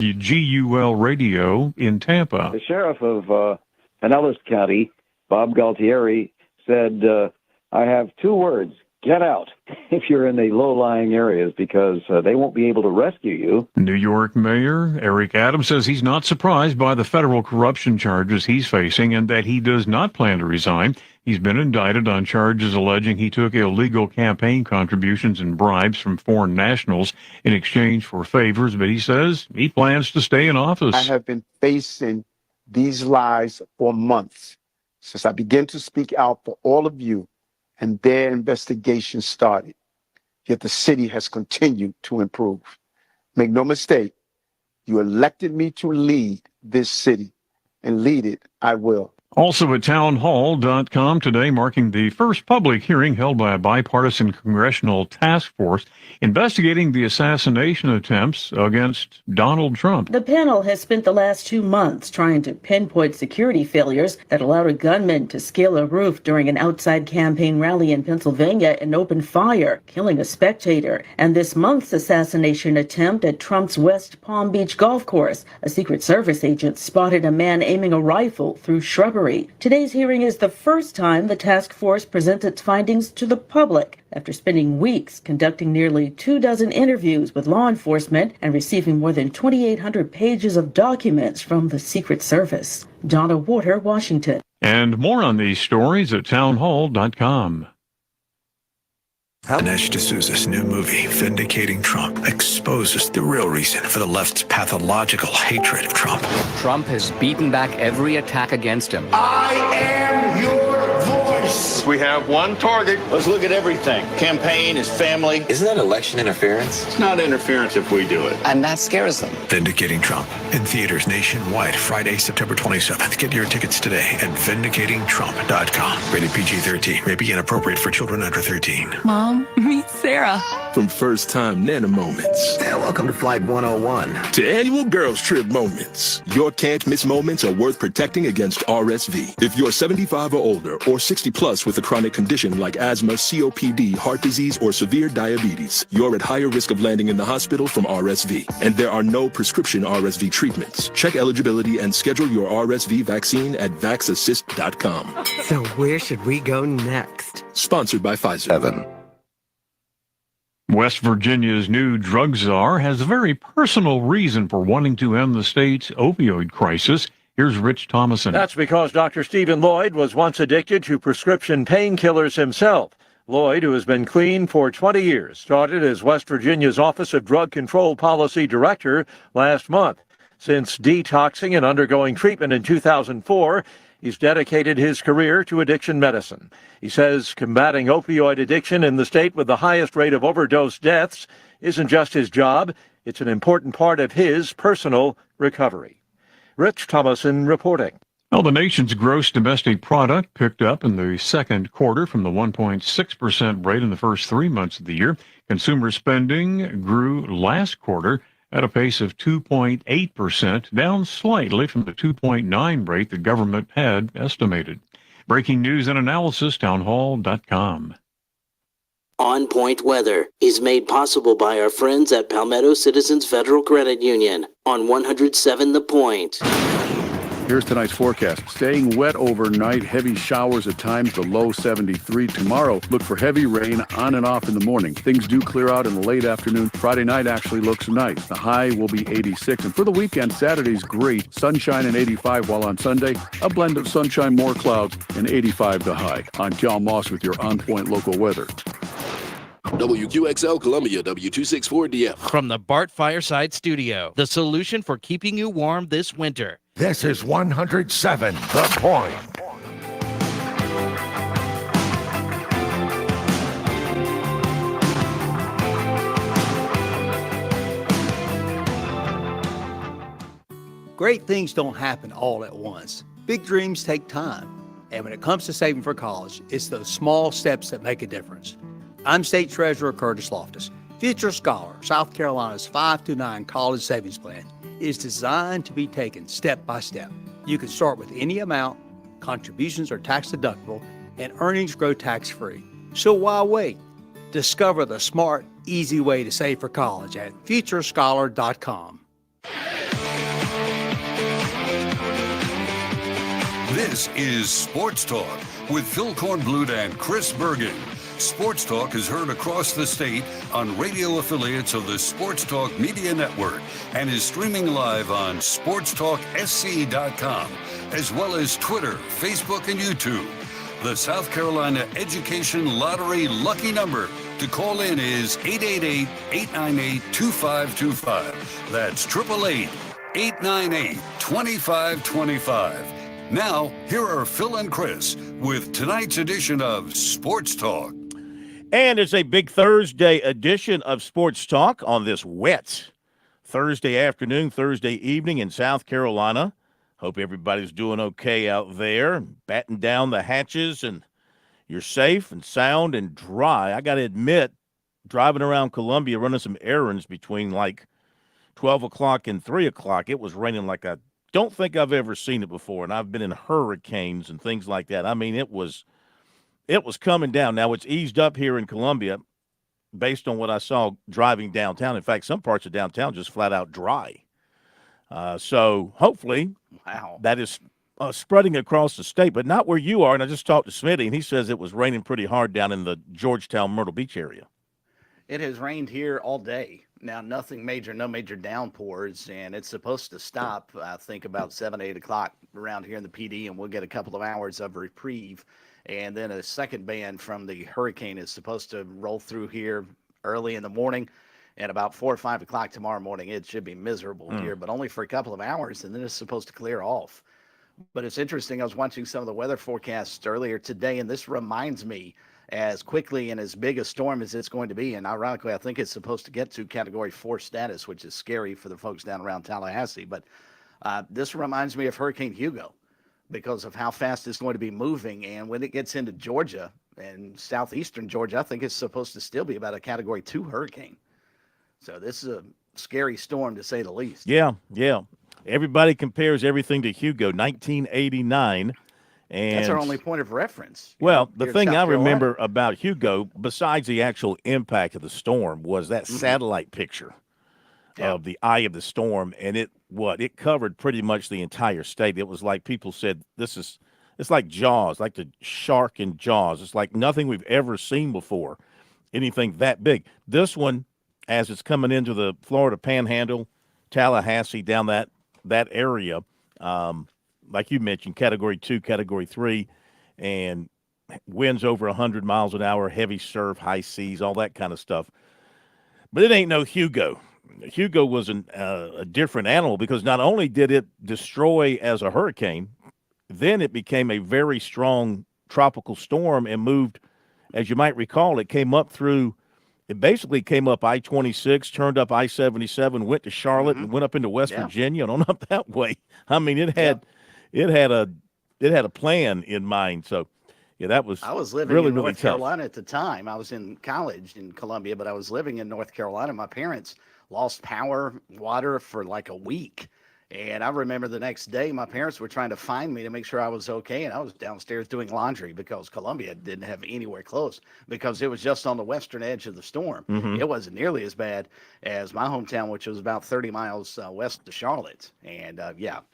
GUL Radio in Tampa. The sheriff of Pinellas County, Bob Galtieri, said, I have two words, get out, if you're in the low-lying areas, because they won't be able to rescue you. New York Mayor Eric Adams says he's not surprised by the federal corruption charges he's facing and that he does not plan to resign. He's been indicted on charges alleging he took illegal campaign contributions and bribes from foreign nationals in exchange for favors, but he says he plans to stay in office. I have been facing these lies for months since I began to speak out for all of you and their investigation started. Yet the city has continued to improve. Make no mistake, you elected me to lead this city, and lead it I will. Also at townhall.com today, marking the first public hearing held by a bipartisan congressional task force investigating the assassination attempts against Donald Trump. The panel has spent the last 2 months trying to pinpoint security failures that allowed a gunman to scale a roof during an outside campaign rally in Pennsylvania and open fire, killing a spectator. And this month's assassination attempt at Trump's West Palm Beach golf course. A Secret Service agent spotted a man aiming a rifle through shrubbery. Today's hearing is the first time the task force presents its findings to the public after spending weeks conducting nearly 24 interviews with law enforcement and receiving more than 2,800 pages of documents from the Secret Service. Donna Water, Washington. And more on these stories at townhall.com. Dinesh D'Souza's new movie, Vindicating Trump, exposes the real reason for the left's pathological hatred of Trump. Trump has beaten back every attack against him. I am your voice. We have one target. Let's look at everything. Campaign, his family. Isn't that election interference? It's not interference if we do it. And that scares them. Vindicating Trump, in theaters nationwide, Friday, September 27th. Get your tickets today at vindicatingtrump.com. Rated PG-13. May be inappropriate for children under 13. Mom, meet Sarah. From first-time Nana moments. Yeah, welcome to Flight 101. To annual girls trip moments. Your can't-miss moments are worth protecting against RSV. If you're 75 or older or 60 plus with a chronic condition like asthma, COPD, heart disease, or severe diabetes, you're at higher risk of landing in the hospital from RSV. And there are no prescription RSV treatments. Check eligibility and schedule your RSV vaccine at vaxassist.com. So where should we go next? Sponsored by Pfizer. Evan. West Virginia's new drug czar has a very personal reason for wanting to end the state's opioid crisis. Here's Rich Thomason. That's because Dr. Stephen Lloyd was once addicted to prescription painkillers himself. Lloyd, who has been clean for 20 years, started as West Virginia's Office of Drug Control Policy Director last month. Since detoxing and undergoing treatment in 2004, he's dedicated his career to addiction medicine. He says combating opioid addiction in the state with the highest rate of overdose deaths isn't just his job, it's an important part of his personal recovery. Rich Thomason reporting. Well, the nation's gross domestic product picked up in the second quarter from the 1.6% rate in the first 3 months of the year. Consumer spending grew last quarter at a pace of 2.8%, down slightly from the 2.9 rate the government had estimated. Breaking news and analysis, townhall.com. On Point Weather is made possible by our friends at Palmetto Citizens Federal Credit Union on 107 The Point. Here's tonight's forecast. Staying wet overnight, heavy showers at times, the low 73. Tomorrow, look for heavy rain on and off in the morning. Things do clear out in the late afternoon. Friday night actually looks nice. The high will be 86. And for the weekend, Saturday's great. Sunshine and 85, while on Sunday, a blend of sunshine, more clouds, and 85 the high. I'm Cal Moss with your On Point local weather. WQXL Columbia, W264DF. From the Bart Fireside Studio, the solution for keeping you warm this winter. This is 107 The Point. Great things don't happen all at once. Big dreams take time. And when it comes to saving for college, it's those small steps that make a difference. I'm State Treasurer Curtis Loftus. Future Scholar, South Carolina's 529 college savings plan, is designed to be taken step by step. You can start with any amount, contributions are tax deductible, and earnings grow tax-free. So why wait? Discover the smart, easy way to save for college at futurescholar.com. This is Sports Talk with Phil Kornblut and Chris Bergen. Sports Talk is heard across the state on radio affiliates of the Sports Talk Media Network and is streaming live on SportsTalkSC.com, as well as Twitter, Facebook, and YouTube. The South Carolina Education Lottery lucky number to call in is 888-898-2525. That's 888-898-2525. Now, here are Phil and Chris with tonight's edition of Sports Talk. And it's a big Thursday edition of Sports Talk on this wet Thursday afternoon, Thursday evening in South Carolina. Hope everybody's doing okay out there, batten down the hatches, and you're safe and sound and dry. I got to admit, driving around Columbia, running some errands between like 12 o'clock and 3 o'clock, it was raining like I don't think I've ever seen it before, and I've been in hurricanes and things like that. I mean, it was coming down. Now, it's eased up here in Columbia based on what I saw driving downtown. In fact, some parts of downtown just flat out dry. So hopefully that is spreading across the state, but not where you are. And I just talked to Smitty, and he says it was raining pretty hard down in the Georgetown, Myrtle Beach area. It has rained here all day. Now, nothing major, no major downpours, and it's supposed to stop, I think, about 7, 8 o'clock around here in the PD, and we'll get a couple of hours of reprieve. And then a second band from the hurricane is supposed to roll through here early in the morning. And about 4 or 5 o'clock tomorrow morning, it should be miserable here, but only for a couple of hours, and then it's supposed to clear off. But it's interesting. I was watching some of the weather forecasts earlier today, and this reminds me as quickly and as big a storm as it's going to be. And ironically, I think it's supposed to get to Category 4 status, which is scary for the folks down around Tallahassee. But this reminds me of Hurricane Hugo because of how fast it's going to be moving. And when it gets into Georgia and southeastern Georgia, I think it's supposed to still be about a Category 2 hurricane. So this is a scary storm, to say the least. Yeah. Everybody compares everything to Hugo, 1989. And that's our only point of reference. Well, the thing I remember about Hugo, besides the actual impact of the storm, was that satellite picture of the eye of the storm. And it covered pretty much the entire state. It was like people said, it's like Jaws, like the shark in Jaws. It's like nothing we've ever seen before, anything that big. This one, as it's coming into the Florida Panhandle, Tallahassee, down that area, like you mentioned, Category 2, Category 3, and winds over 100 miles an hour, heavy surf, high seas, all that kind of stuff. But it ain't no Hugo. Hugo was a different animal because not only did it destroy as a hurricane, then it became a very strong tropical storm and moved, as you might recall, it basically came up I-26, turned up I-77, went to Charlotte, and went up into West Virginia and on up that way. I mean, it had a plan in mind. So, yeah, that was I was living really, in really North tough. Carolina at the time. I was in college in Columbia, but I was living in North Carolina. My parents lost power, water for like a week. And I remember the next day, my parents were trying to find me to make sure I was okay. And I was downstairs doing laundry because Columbia didn't have anywhere close because it was just on the western edge of the storm. It wasn't nearly as bad as my hometown, which was about 30 miles west of Charlotte. And that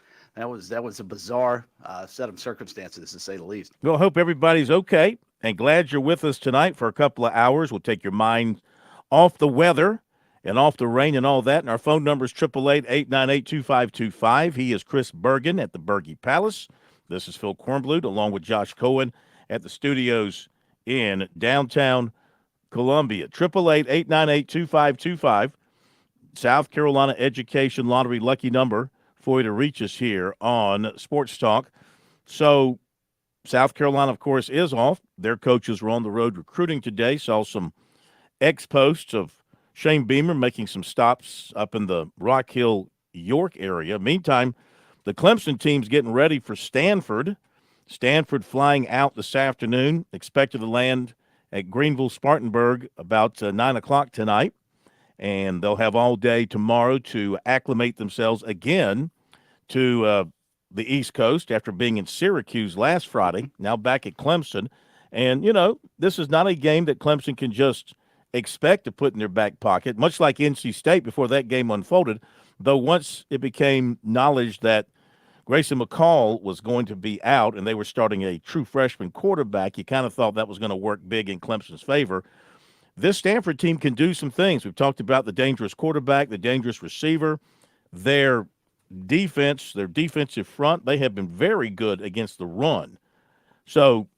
was a bizarre set of circumstances, to say the least. Well, I hope everybody's okay and glad you're with us tonight for a couple of hours. We'll take your mind off the weather and off the rain and all that. And our phone number is 888-898-2525. He is Chris Bergen at the Bergie Palace. This is Phil Kornblut along with Josh Cohen at the studios in downtown Columbia. 888-898-2525. South Carolina Education Lottery lucky number for you to reach us here on Sports Talk. So South Carolina, of course, is off. Their coaches were on the road recruiting today. Saw some ex-posts of Shane Beamer making some stops up in the Rock Hill, York area. Meantime, the Clemson team's getting ready for Stanford. Stanford flying out this afternoon, expected to land at Greenville, Spartanburg about 9 o'clock tonight. And they'll have all day tomorrow to acclimate themselves again to the East Coast after being in Syracuse last Friday, now back at Clemson. And, this is not a game that Clemson can just expect to put in their back pocket, much like NC State before that game unfolded, though once it became knowledge that Grayson McCall was going to be out and they were starting a true freshman quarterback, you kind of thought that was going to work big in Clemson's favor. This Stanford team can do some things. We've talked about the dangerous quarterback, the dangerous receiver, their defense, their defensive front. They have been very good against the run. So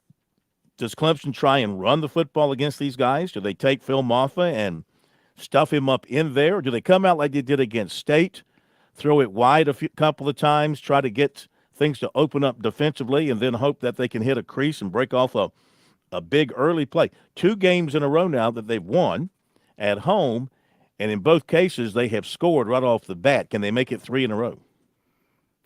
does Clemson try and run the football against these guys? Do they take Phil Maffa and stuff him up in there? Or do they come out like they did against State, throw it wide a couple of times, try to get things to open up defensively, and then hope that they can hit a crease and break off a big early play? 2 games in a row now that they've won at home, and in both cases they have scored right off the bat. Can they make it 3 in a row?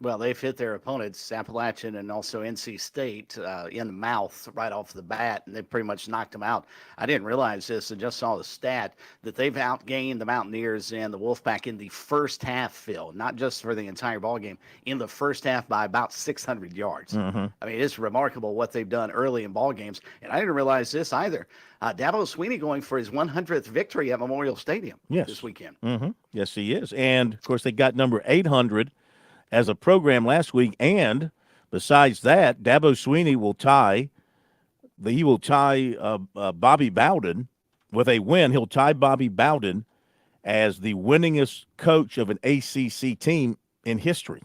Well, they've hit their opponents, Appalachian and also NC State, in the mouth right off the bat, and they pretty much knocked them out. I didn't realize this. I just saw the stat that they've outgained the Mountaineers and the Wolfpack in the first half, Phil, not just for the entire ball game, in the first half by about 600 yards. Mm-hmm. I mean, it's remarkable what they've done early in ball games, and I didn't realize this either. Dabo Swinney going for his 100th victory at Memorial Stadium this weekend. Mm-hmm. Yes, he is. And, of course, they got number 800 as a program last week, and besides that, Dabo Swinney will tie Bobby Bowden with a win. He'll tie Bobby Bowden as the winningest coach of an ACC team in history.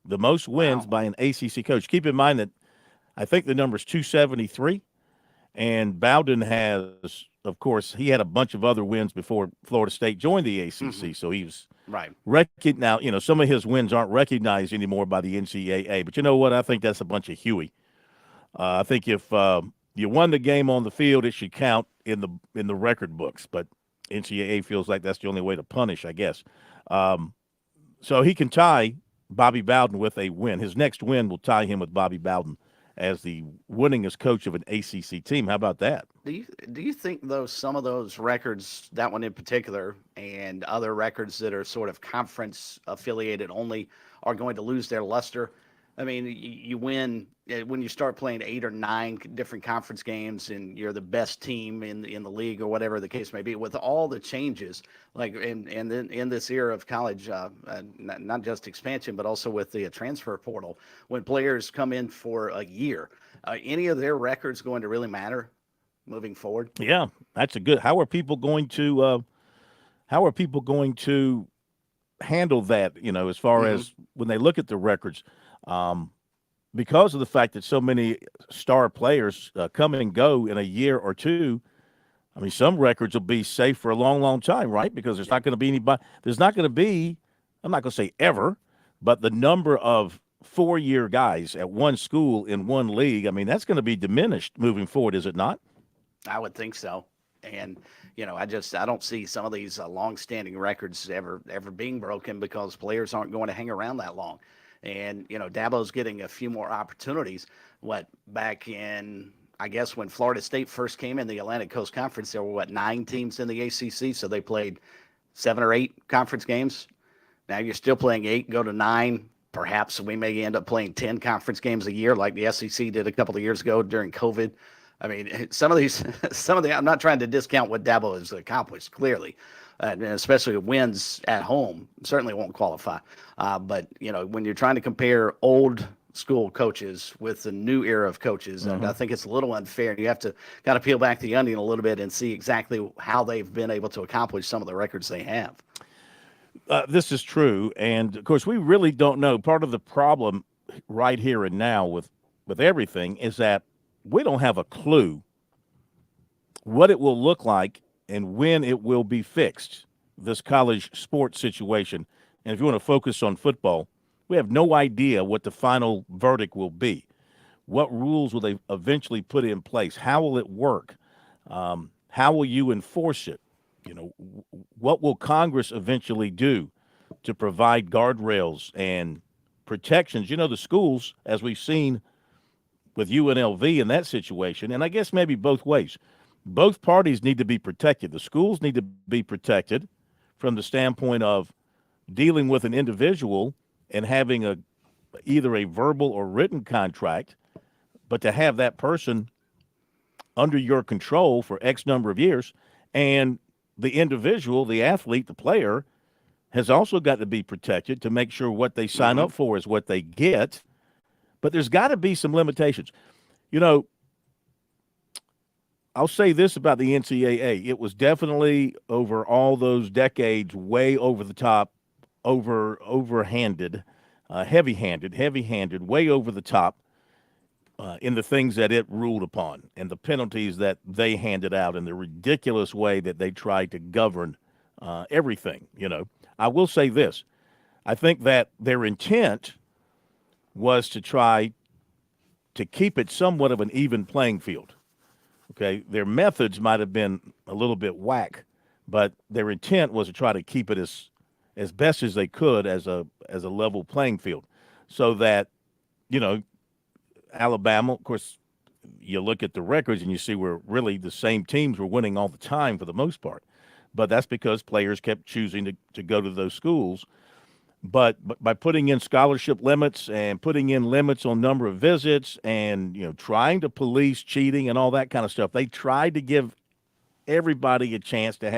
The most wins by an ACC coach. Keep in mind that I think the number is 273, and Bowden has, of course, he had a bunch of other wins before Florida State joined the ACC, so he was right. Now, some of his wins aren't recognized anymore by the NCAA, but you know what? I think that's a bunch of Huey. I think if you won the game on the field, it should count in the record books, but NCAA feels like that's the only way to punish, I guess. So he can tie Bobby Bowden with a win. His next win will tie him with Bobby Bowden as the winningest coach of an ACC team. How about that? Do you think, though, some of those records, that one in particular, and other records that are sort of conference affiliated only, are going to lose their luster? I mean, you win when you start playing 8 or 9 different conference games, and you're the best team in the league, or whatever the case may be. With all the changes, like and then in this era of college, not just expansion, but also with the transfer portal, when players come in for a year, any of their records going to really matter moving forward? Yeah, that's a good. How are people going to handle that? As far as when they look at the records. Because of the fact that so many star players come and go in a year or two, I mean, some records will be safe for a long, long time, right? Because there's not going to be anybody. There's not going to be, I'm not going to say ever, but the number of 4-year guys at one school in one league, I mean, that's going to be diminished moving forward, is it not? I would think so. And, I don't see some of these long-standing records ever being broken, because players aren't going to hang around that long. And, Dabo's getting a few more opportunities. Back in, I guess, when Florida State first came in the Atlantic Coast Conference, there were, 9 teams in the ACC, so they played 7 or 8 conference games. Now you're still playing 8, go to 9. Perhaps we may end up playing 10 conference games a year like the SEC did a couple of years ago during COVID. I mean, I'm not trying to discount what Dabo has accomplished, clearly. And especially wins at home, certainly won't qualify. But, when you're trying to compare old school coaches with the new era of coaches, and I think it's a little unfair. You have to kind of peel back the onion a little bit and see exactly how they've been able to accomplish some of the records they have. This is true. And, of course, we really don't know. Part of the problem right here and now with everything is that we don't have a clue what it will look like and when it will be fixed, this college sports situation. And if you want to focus on football, we have no idea what the final verdict will be. What rules will they eventually put in place? How will it work? How will you enforce it? What will Congress eventually do to provide guardrails and protections? The schools, as we've seen with UNLV in that situation, and I guess maybe both ways. Both parties need to be protected. The schools need to be protected from the standpoint of dealing with an individual and having either a verbal or written contract, but to have that person under your control for X number of years, and the individual, the athlete, the player, has also got to be protected to make sure what they sign up for is what they get. But there's got to be some limitations. You know, I'll say this about the NCAA. It was definitely over all those decades way over the top, overhanded, heavy-handed, way over the top in the things that it ruled upon and the penalties that they handed out and the ridiculous way that they tried to govern everything, you know. I will say this. I think that their intent was to try to keep it somewhat of an even playing field. Okay, their methods might have been a little bit whack, but their intent was to try to keep it as best as they could as a level playing field, so that, you know, Alabama, of course, you look at the records and you see where really the same teams were winning all the time for the most part, but that's because players kept choosing to go to those schools. But by putting in scholarship limits and putting in limits on number of visits and, you know, trying to police cheating and all that kind of stuff, they tried to give everybody a chance to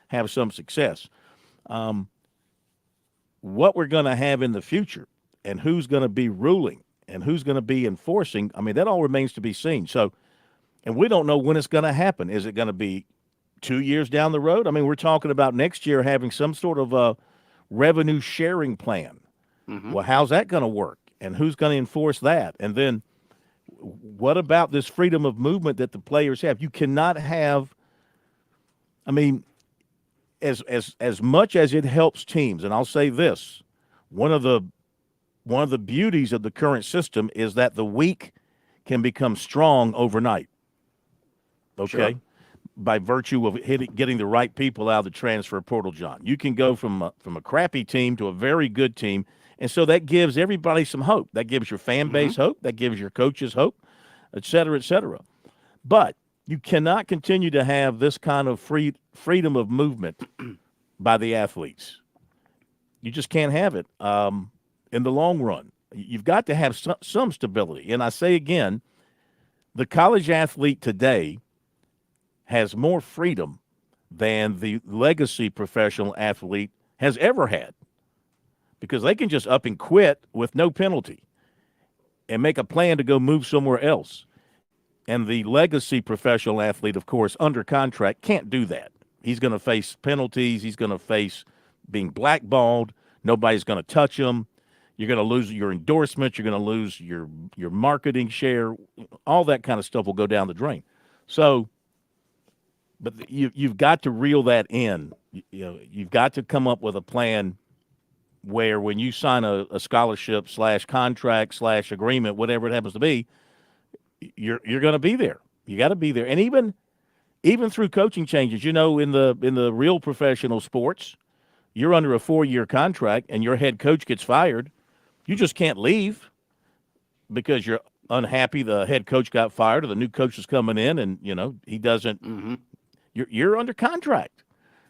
have some success. What we're going to have in the future and who's going to be ruling and who's going to be enforcing, I mean, that all remains to be seen. So, and we don't know when it's going to happen. Is it going to be 2 years down the road? I mean, we're talking about next year having some sort of a revenue sharing plan. Well, how's that going to work? And who's going to enforce that? And then what about this freedom of movement that the players have? You cannot have, I mean, as much as it helps teams, and I'll say this, one of the beauties of the current system is that the weak can become strong overnight. Okay? Sure. By virtue of getting the right people out of the transfer portal, John. You can go from a crappy team to a very good team, and so that gives everybody some hope. That gives your fan base hope. That gives your coaches hope, et cetera, et cetera. But you cannot continue to have this kind of freedom of movement by the athletes. You just can't have it in the long run. You've got to have some stability. And I say again, the college athlete today has more freedom than the legacy professional athlete has ever had, because they can just up and quit with no penalty and make a plan to go move somewhere else. And the legacy professional athlete, of course, under contract, can't do that. He's going to face penalties. He's going to face being blackballed. Nobody's going to touch him. You're going to lose your endorsement. You're going to lose your marketing share. All that kind of stuff will go down the drain. So, but you've got to reel that in. You know, you've got to come up with a plan where when you sign a scholarship / contract / agreement, whatever it happens to be, you're going to be there. You got to be there. And even through coaching changes, you know, in the real professional sports, you're under a 4-year contract and your head coach gets fired. You just can't leave because you're unhappy the head coach got fired or the new coach is coming in and, you know, he doesn't You're under contract.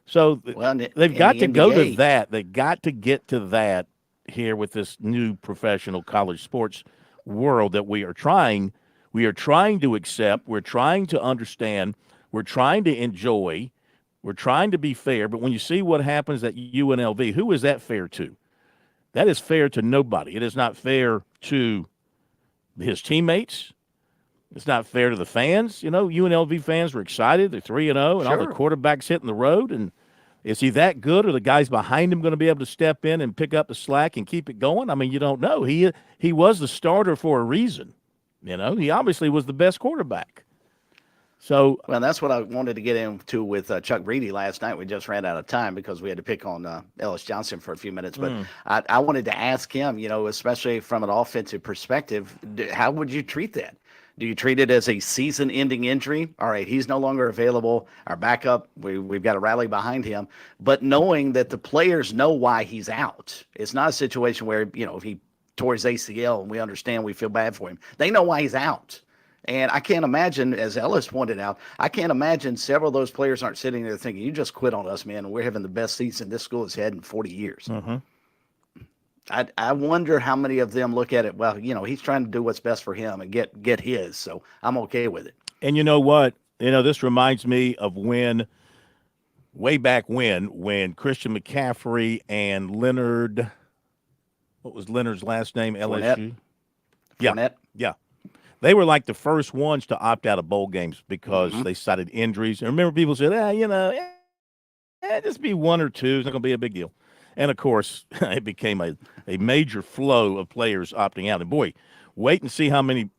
So they've got to go to that. They've got to get to that here with this new professional college sports world that we are trying to accept. We're trying to understand. We're trying to enjoy. We're trying to be fair. But when you see what happens at UNLV, who is that fair to? That is fair to nobody. It is not fair to his teammates. It's not fair to the fans. You know, UNLV fans were excited. They're 3-0, and all the quarterbacks hitting the road. And is he that good, or the guys behind him going to be able to step in and pick up the slack and keep it going? I mean, you don't know. He was the starter for a reason. You know, he obviously was the best quarterback. So, well, that's what I wanted to get into with Chuck Breedy last night. We just ran out of time because we had to pick on Ellis Johnson for a few minutes. But I wanted to ask him, you know, especially from an offensive perspective, how would you treat that? Do you treat it as a season-ending injury? All right, he's no longer available. Our backup, we've got to rally behind him. But knowing that the players know why he's out. It's not a situation where, you know, if he tore his ACL and we understand, we feel bad for him. They know why he's out. And I can't imagine, as Ellis pointed out, I can't imagine several of those players aren't sitting there thinking, you just quit on us, man, and we're having the best season this school has had in 40 years. I wonder how many of them look at it, well, you know, he's trying to do what's best for him and get his, so I'm okay with it. And you know what? You know, this reminds me of when way back when Christian McCaffrey and Leonard, what was Leonard's last name? LSU. Fournette. Yeah. They were like the first ones to opt out of bowl games because they cited injuries. And remember, people said, just be one or two. It's not going to be a big deal. And, of course, it became a major flow of players opting out. And, boy, wait and see how many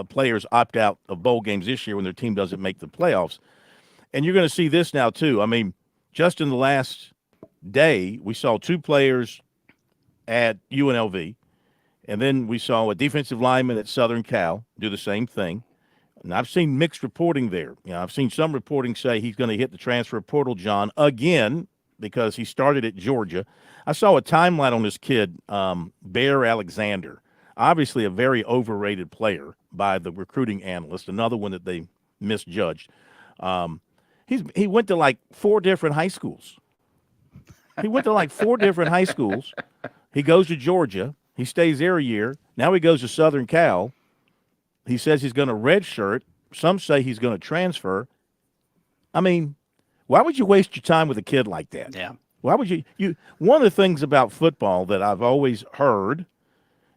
players opt out of bowl games this year when their team doesn't make the playoffs. And you're going to see this now, too. I mean, just in the last day, we saw 2 players at UNLV. And then we saw a defensive lineman at Southern Cal do the same thing. And I've seen mixed reporting there. I've seen some reporting say he's going to hit the transfer portal, John, again, because he started at Georgia. I saw a timeline on this kid, Bear Alexander, obviously a very overrated player by the recruiting analyst, another one that they misjudged. He went to like 4 different high schools. He goes to Georgia. He stays there a year. Now he goes to Southern Cal. He says he's going to redshirt. Some say he's going to transfer. I mean, why would you waste your time with a kid like that? Yeah. Why would you one of the things about football that I've always heard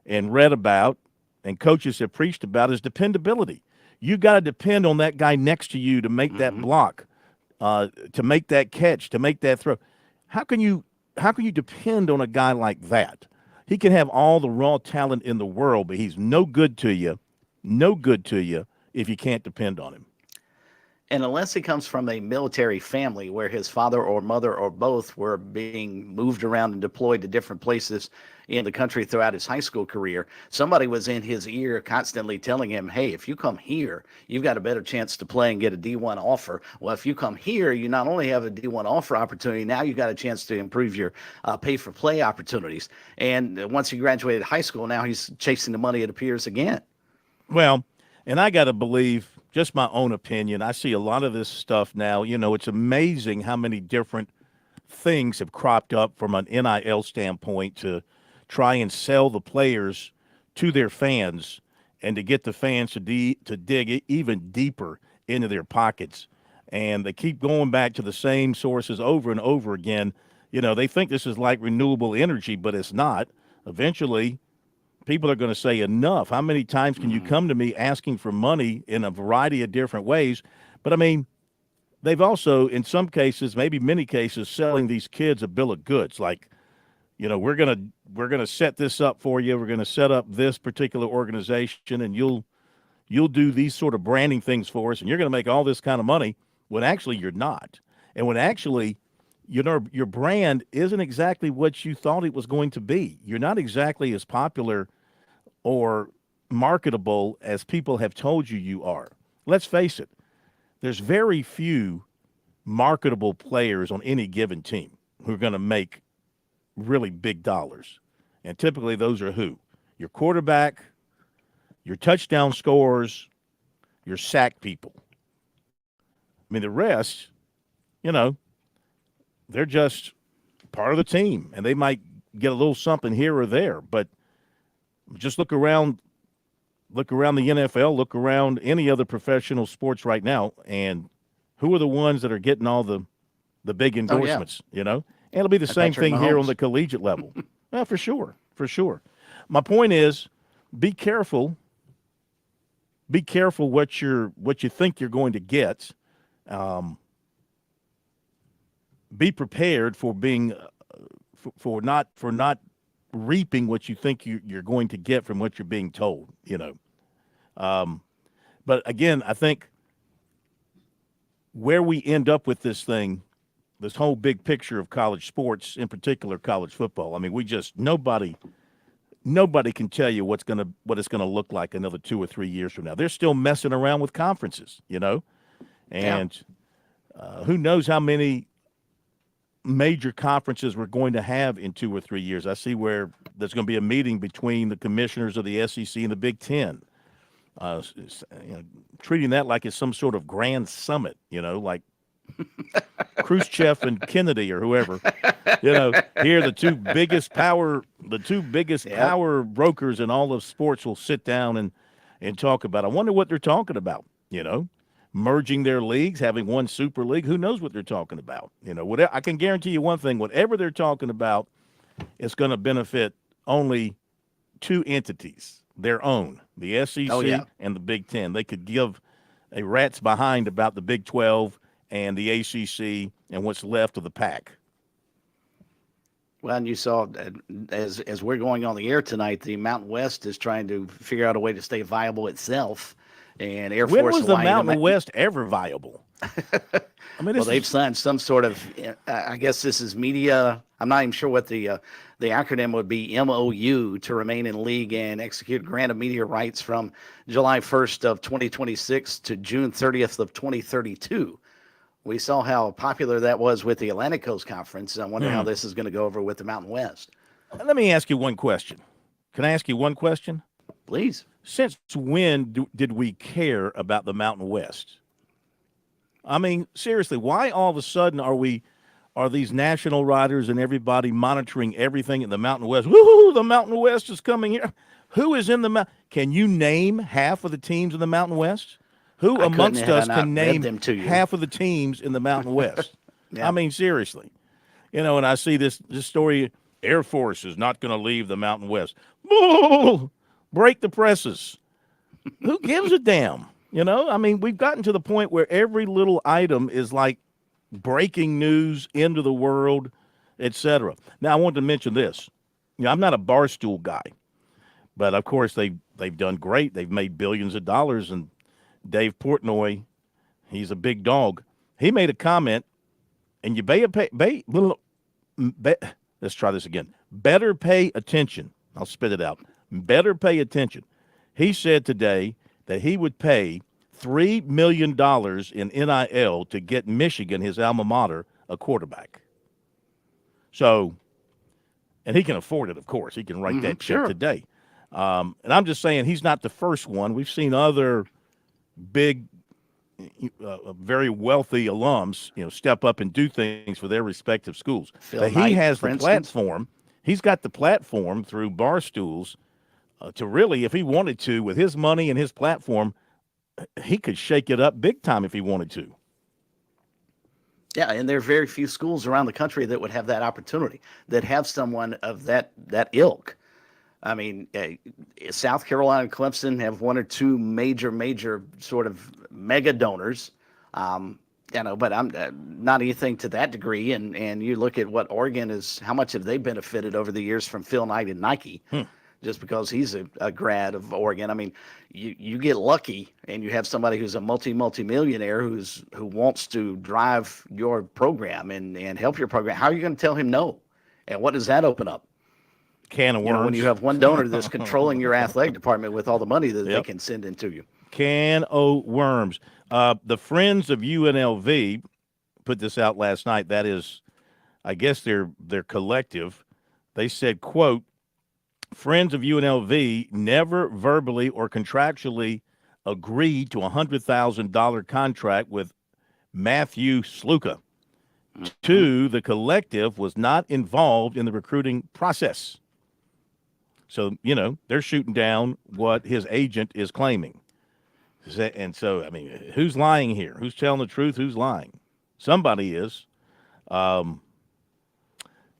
and read about and coaches have preached about is dependability. You got to depend on that guy next to you to make that block, to make that catch, to make that throw. How can you depend on a guy like that? He can have all the raw talent in the world, but he's no good to you if you can't depend on him. And unless he comes from a military family where his father or mother or both were being moved around and deployed to different places in the country throughout his high school career, somebody was in his ear constantly telling him, hey, if you come here, you've got a better chance to play and get a D1 offer. Well, if you come here, you not only have a D1 offer opportunity, now you've got a chance to improve your pay-for-play opportunities. And once he graduated high school, now he's chasing the money, it appears, again. Well, and I got to believe, just my own opinion, I see a lot of this stuff now. It's amazing how many different things have cropped up from an NIL standpoint to try and sell the players to their fans and to get the fans to dig even deeper into their pockets. And they keep going back to the same sources over and over again. They think this is like renewable energy, but it's not. Eventually, people are going to say enough. How many times can you come to me asking for money in a variety of different ways? But, I mean, they've also, in some cases, maybe many cases, selling these kids a bill of goods. Like, we're gonna set this up for you. We're going to set up this particular organization, and you'll do these sort of branding things for us, and you're going to make all this kind of money when actually you're not. And when actually your brand isn't exactly what you thought it was going to be. You're not exactly as popular or marketable as people have told you are. Let's face it, there's very few marketable players on any given team who are going to make really big dollars. And typically those are who? Your quarterback, your touchdown scorers, your sack people. I mean, the rest, they're just part of the team, and they might get a little something here or there. But just look around the NFL, look around any other professional sports right now, and who are the ones that are getting all the big endorsements, And it'll be the same thing here on the collegiate level. Well, for sure. My point is, be careful. Be careful what you think you're going to get. Be prepared for being for not reaping what you think you're going to get from what you're being told. But again, I think where we end up with this thing, this whole big picture of college sports, in particular college football. I mean, we just nobody can tell you what it's gonna look like another 2 or 3 years from now. They're still messing around with conferences, and who knows how many major conferences we're going to have in 2 or 3 years. I see where there's going to be a meeting between the commissioners of the SEC and the Big Ten, treating that like it's some sort of grand summit, like Khrushchev and Kennedy or whoever. Here the two biggest power brokers in all of sports will sit down and talk about. I wonder what they're talking about. merging their leagues, having one super league. Who knows what they're talking about? Whatever, I can guarantee you one thing, whatever they're talking about, it's going to benefit only two entities, their own, the SEC and the Big Ten. They could give a rat's behind about the Big 12 and the ACC and what's left of the pack. Well, and you saw as we're going on the air tonight, the Mountain West is trying to figure out a way to stay viable itself. And Air When Force was the Hawaii, Mountain West ever viable? I mean, well, they've signed some sort of, I guess this is media. I'm not even sure what the acronym would be, MOU, to remain in league and execute grant of media rights from July 1st of 2026 to June 30th of 2032. We saw how popular that was with the Atlantic Coast Conference. I wonder how this is going to go over with the Mountain West. Let me ask you one question. Can I ask you one question? Please. Since when did we care about the Mountain West? I mean, seriously, why all of a sudden are these national writers and everybody monitoring everything in the Mountain West? Woo-hoo, the Mountain West is coming here. Who is in the Mountain? Can you name half of the teams in the Mountain West? Who amongst us can name half of the teams in the Mountain West? Yeah. I mean, seriously. And I see this story, Air Force is not going to leave the Mountain West. Break the presses. Who gives a damn? I mean, we've gotten to the point where every little item is like breaking news into the world, etc. Now, I wanted to mention this. I'm not a Barstool guy, but of course they've done great. They've made billions of dollars, and Dave Portnoy, he's a big dog. He made a comment, and you let's try this again. Better pay attention. I'll spit it out. Better pay attention. He said today that he would pay $3 million in NIL to get Michigan, his alma mater, a quarterback. So, and he can afford it, of course. He can write that check today. And I'm just saying he's not the first one. We've seen other big, very wealthy alums, step up and do things for their respective schools. But he has the platform. He's got the platform through Barstools to really, if he wanted to, with his money and his platform, he could shake it up big time if he wanted to. Yeah, and there are very few schools around the country that would have that opportunity, that have someone of that ilk. I mean, South Carolina and Clemson have one or two major sort of mega donors, but I'm not anything to that degree. And you look at what Oregon is, how much have they benefited over the years from Phil Knight and Nike, just because he's a grad of Oregon. I mean, you get lucky and you have somebody who's a multi-millionaire who wants to drive your program and help your program. How are you going to tell him no? And what does that open up? Can of worms. When you have one donor that's controlling your athletic department with all the money that they can send into you. Can of worms. The Friends of UNLV put this out last night. That is, I guess their collective. They said, quote, Friends of UNLV never verbally or contractually agreed to a $100,000 contract with Matthew Sluka. 2, the collective was not involved in the recruiting process. So, they're shooting down what his agent is claiming. And so, I mean, who's lying here? Who's telling the truth? Who's lying? Somebody is.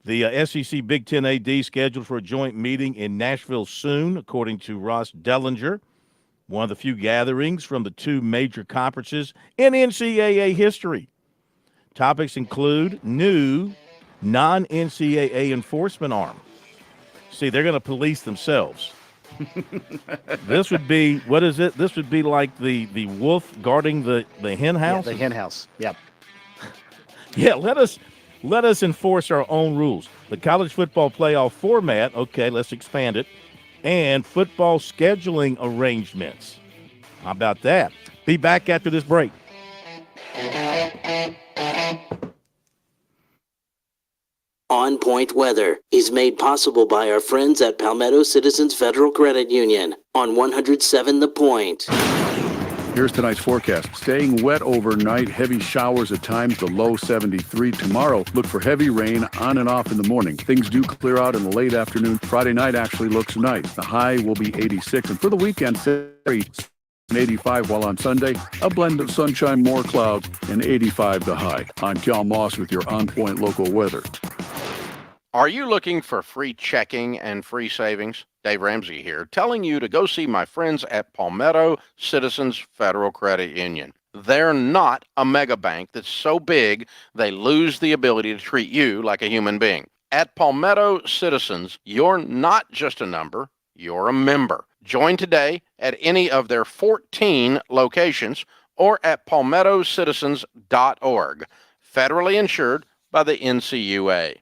The SEC Big Ten AD scheduled for a joint meeting in Nashville soon, according to Ross Dellinger. One of the few gatherings from the two major conferences in NCAA history. Topics include new non-NCAA enforcement arm. See, they're going to police themselves. This would be, what is it? This would be like the wolf guarding the hen house? Yeah, the hen house, yep. Yeah, let us enforce our own rules. The college football playoff format, okay, let's expand it, and football scheduling arrangements. How about that? Be back after this break. On Point Weather is made possible by our friends at Palmetto Citizens Federal Credit Union on 107 The Point. Here's tonight's forecast. Staying wet overnight, heavy showers at times, the low 73. Tomorrow, look for heavy rain on and off in the morning. Things do clear out in the late afternoon. Friday night actually looks nice. The high will be 86. And for the weekend, and 85, while on Sunday, a blend of sunshine, more clouds, and 85 the high. I'm Cal Moss with your on-point local weather. Are you looking for free checking and free savings? Dave Ramsey here, telling you to go see my friends at Palmetto Citizens Federal Credit Union. They're not a mega bank that's so big they lose the ability to treat you like a human being. At Palmetto Citizens, you're not just a number, you're a member. Join today at any of their 14 locations or at palmettocitizens.org. Federally insured by the NCUA.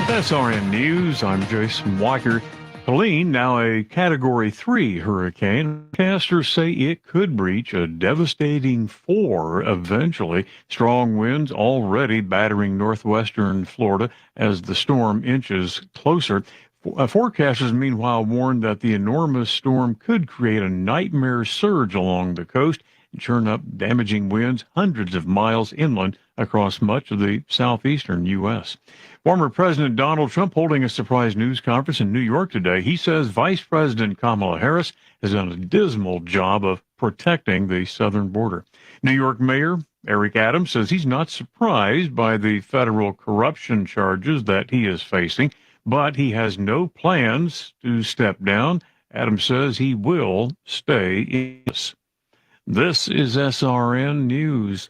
SRN News, I'm Jason Walker. Helene, now a Category 3 hurricane. Casters say it could reach a devastating 4 eventually. Strong winds already battering northwestern Florida as the storm inches closer. Forecasters, meanwhile, warned that the enormous storm could create a nightmare surge along the coast and churn up damaging winds hundreds of miles inland across much of the southeastern U.S. Former President Donald Trump holding a surprise news conference in New York today. He says Vice President Kamala Harris has done a dismal job of protecting the southern border. New York Mayor Eric Adams says he's not surprised by the federal corruption charges that he is facing, but he has no plans to step down. Adams says he will stay in this. This is SRN News.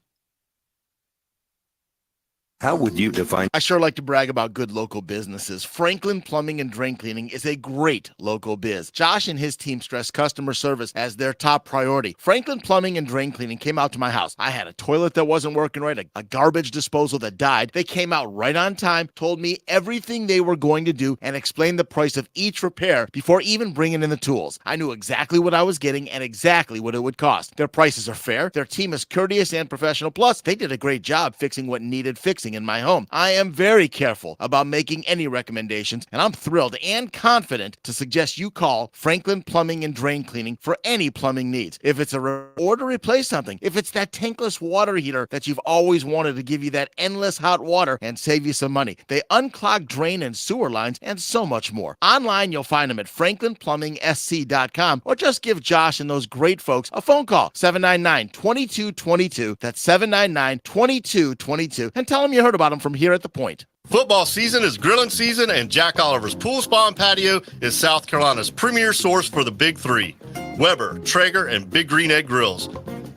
How would you define? I sure like to brag about good local businesses. Franklin Plumbing and Drain Cleaning is a great local biz. Josh and his team stress customer service as their top priority. Franklin Plumbing and Drain Cleaning came out to my house. I had a toilet that wasn't working right, a garbage disposal that died. They came out right on time, told me everything they were going to do, and explained the price of each repair before even bringing in the tools. I knew exactly what I was getting and exactly what it would cost. Their prices are fair. Their team is courteous and professional. Plus, they did a great job fixing what needed fixing in my home. I am very careful about making any recommendations, and I'm thrilled and confident to suggest you call Franklin Plumbing and Drain Cleaning for any plumbing needs. If it's or to replace something, if it's that tankless water heater that you've always wanted to give you that endless hot water and save you some money. They unclog drain and sewer lines and so much more. Online, you'll find them at franklinplumbing.sc.com or just give Josh and those great folks a phone call, 799-2222. That's 799-2222, and tell them you heard about them from here at The Point. Football season is grilling season, and Jack Oliver's Pool Spa and Patio is South Carolina's premier source for the Big Three: Weber, Traeger, and Big Green Egg Grills.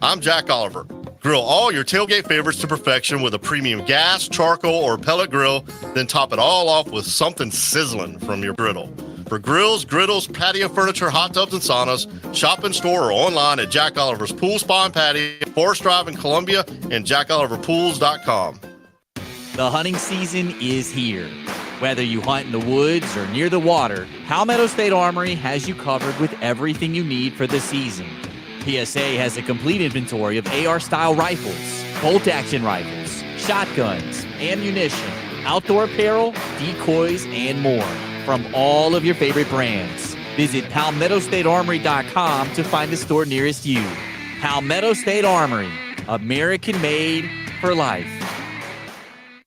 I'm Jack Oliver. Grill all your tailgate favorites to perfection with a premium gas, charcoal, or pellet grill, then top it all off with something sizzling from your griddle. For grills, griddles, patio furniture, hot tubs, and saunas, shop in store or online at Jack Oliver's Pool Spa and Patio, Forest Drive in Columbia, and jackoliverpools.com. The hunting season is here. Whether you hunt in the woods or near the water, Palmetto State Armory has you covered with everything you need for the season. PSA has a complete inventory of AR-style rifles, bolt-action rifles, shotguns, ammunition, outdoor apparel, decoys, and more from all of your favorite brands. Visit PalmettoStateArmory.com to find the store nearest you. Palmetto State Armory, American-made for life.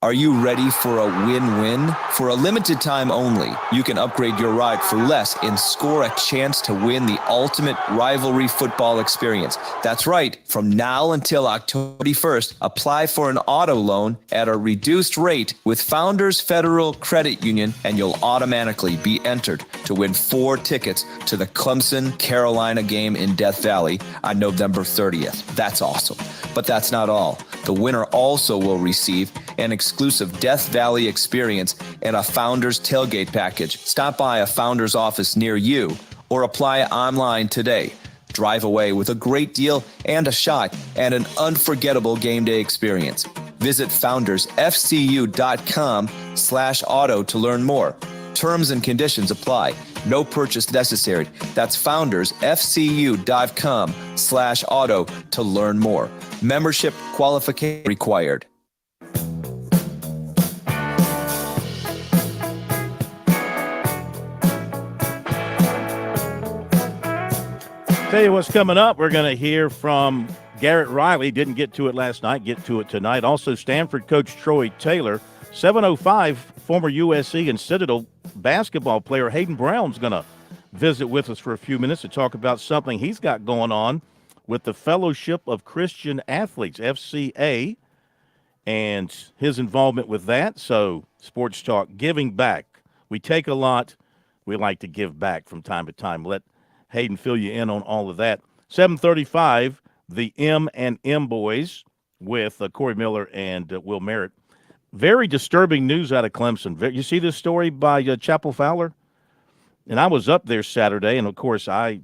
Are you ready for a win-win? For a limited time only, you can upgrade your ride for less and score a chance to win the ultimate rivalry football experience. That's right. From now until October 1st, apply for an auto loan at a reduced rate with Founders Federal Credit Union, and you'll automatically be entered to win 4 tickets to the Clemson-Carolina game in Death Valley on November 30th. That's awesome. But that's not all. The winner also will receive an exclusive Death Valley experience and a Founders tailgate package. Stop by a Founders office near you or apply online today. Drive away with a great deal and a shot at an unforgettable game day experience. Visit foundersfcu.com/auto to learn more. Terms and conditions apply. No purchase necessary. That's foundersfcu.com/auto to learn more. Membership qualification required. Tell you what's coming up. We're going to hear from Garrett Riley. Didn't get to it last night. Get to it tonight. Also, Stanford coach Troy Taylor. 7:05, former USC and Citadel basketball player Hayden Brown's going to visit with us for a few minutes to talk about something he's got going on with the Fellowship of Christian Athletes, FCA, and his involvement with that. So, Sports Talk, giving back. We take a lot. We like to give back from time to time. Let Hayden fill you in on all of that. 7:35, the M&M Boys with Corey Miller and Will Merritt. Very disturbing news out of Clemson. You see this story by Chapel Fowler? And I was up there Saturday, and, of course, I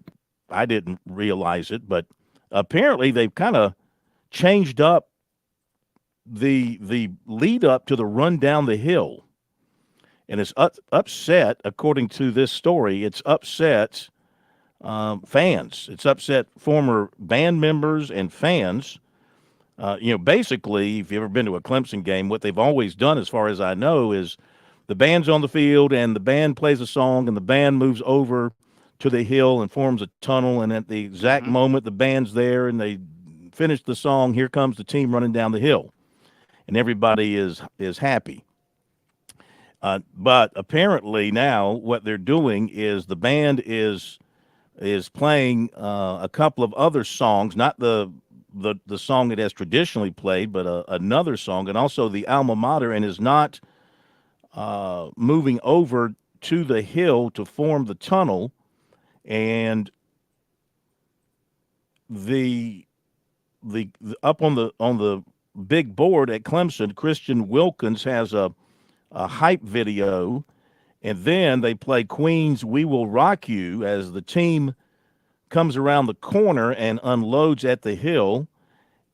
didn't realize it, but apparently they've kind of changed up the lead up to the run down the hill. And it's upset, according to this story, it's upset fans. It's upset former band members and fans. Basically, if you've ever been to a Clemson game, what they've always done, as far as I know, is the band's on the field and the band plays a song and the band moves over to the hill and forms a tunnel. And at the exact moment the band's there and they finish the song, here comes the team running down the hill. And everybody is happy. But apparently now what they're doing is the band is playing a couple of other songs, not the song it has traditionally played, but another song, and also the alma mater, and is not moving over to the hill to form the tunnel. And the up on the big board at Clemson, Christian Wilkins has a hype video, and then they play Queen's "We Will Rock You" as the team comes around the corner and unloads at the hill,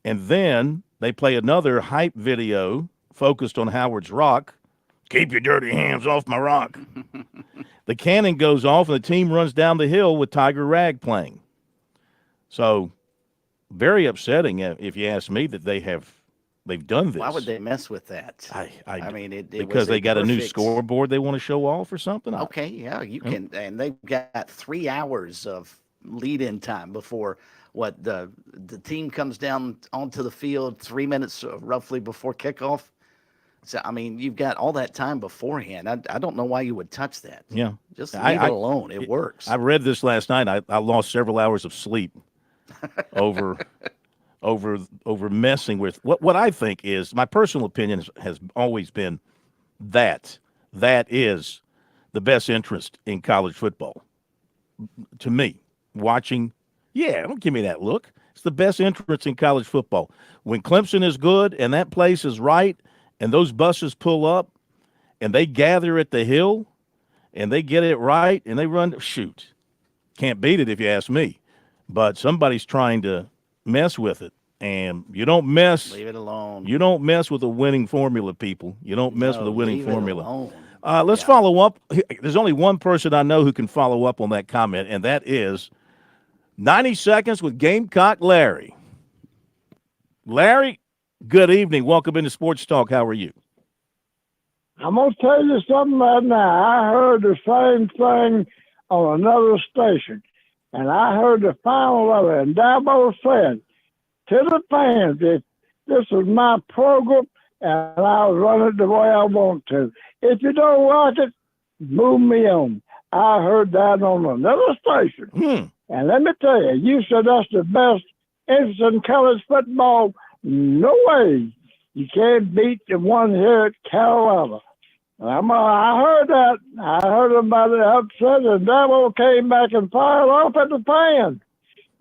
and then they play another hype video focused on Howard's Rock. Keep your dirty hands off my rock. The cannon goes off, and the team runs down the hill with Tiger Rag playing. So, very upsetting, if you ask me, that they've done this. Why would they mess with that? I mean, it because they got a new scoreboard they want to show off or something. Okay, yeah, you can, and they've got 3 hours of lead-in time before the team comes down onto the field, 3 minutes roughly before kickoff. So, I mean, you've got all that time beforehand. I don't know why you would touch that. Yeah. Just leave it alone. It works. I read this last night. I lost several hours of sleep over messing with what I think is, my personal opinion has always been that is the best interest in college football. To me, watching, don't give me that look. It's the best interest in college football. When Clemson is good and that place is right, and those buses pull up, and they gather at the hill, and they get it right, and they run. Shoot, can't beat it if you ask me. But somebody's trying to mess with it, and you don't mess. Leave it alone. You don't mess with a winning formula, people. You don't mess with a winning formula. Let's follow up. There's only one person I know who can follow up on that comment, and that is 90 Seconds with Gamecock Larry. Larry, good evening. Welcome into Sports Talk. How are you? I'm going to tell you something right now. I heard the same thing on another station, and I heard the final of it. And Dabo said to the fans, if this is my program, and I'll run it the way I want to. If you don't like it, move me on. I heard that on another station. And let me tell you, you said that's the best interest in college football. No way. You can't beat the one here at Carolina. I heard that. I heard about it upset, and Dabo came back and fired off at the fans.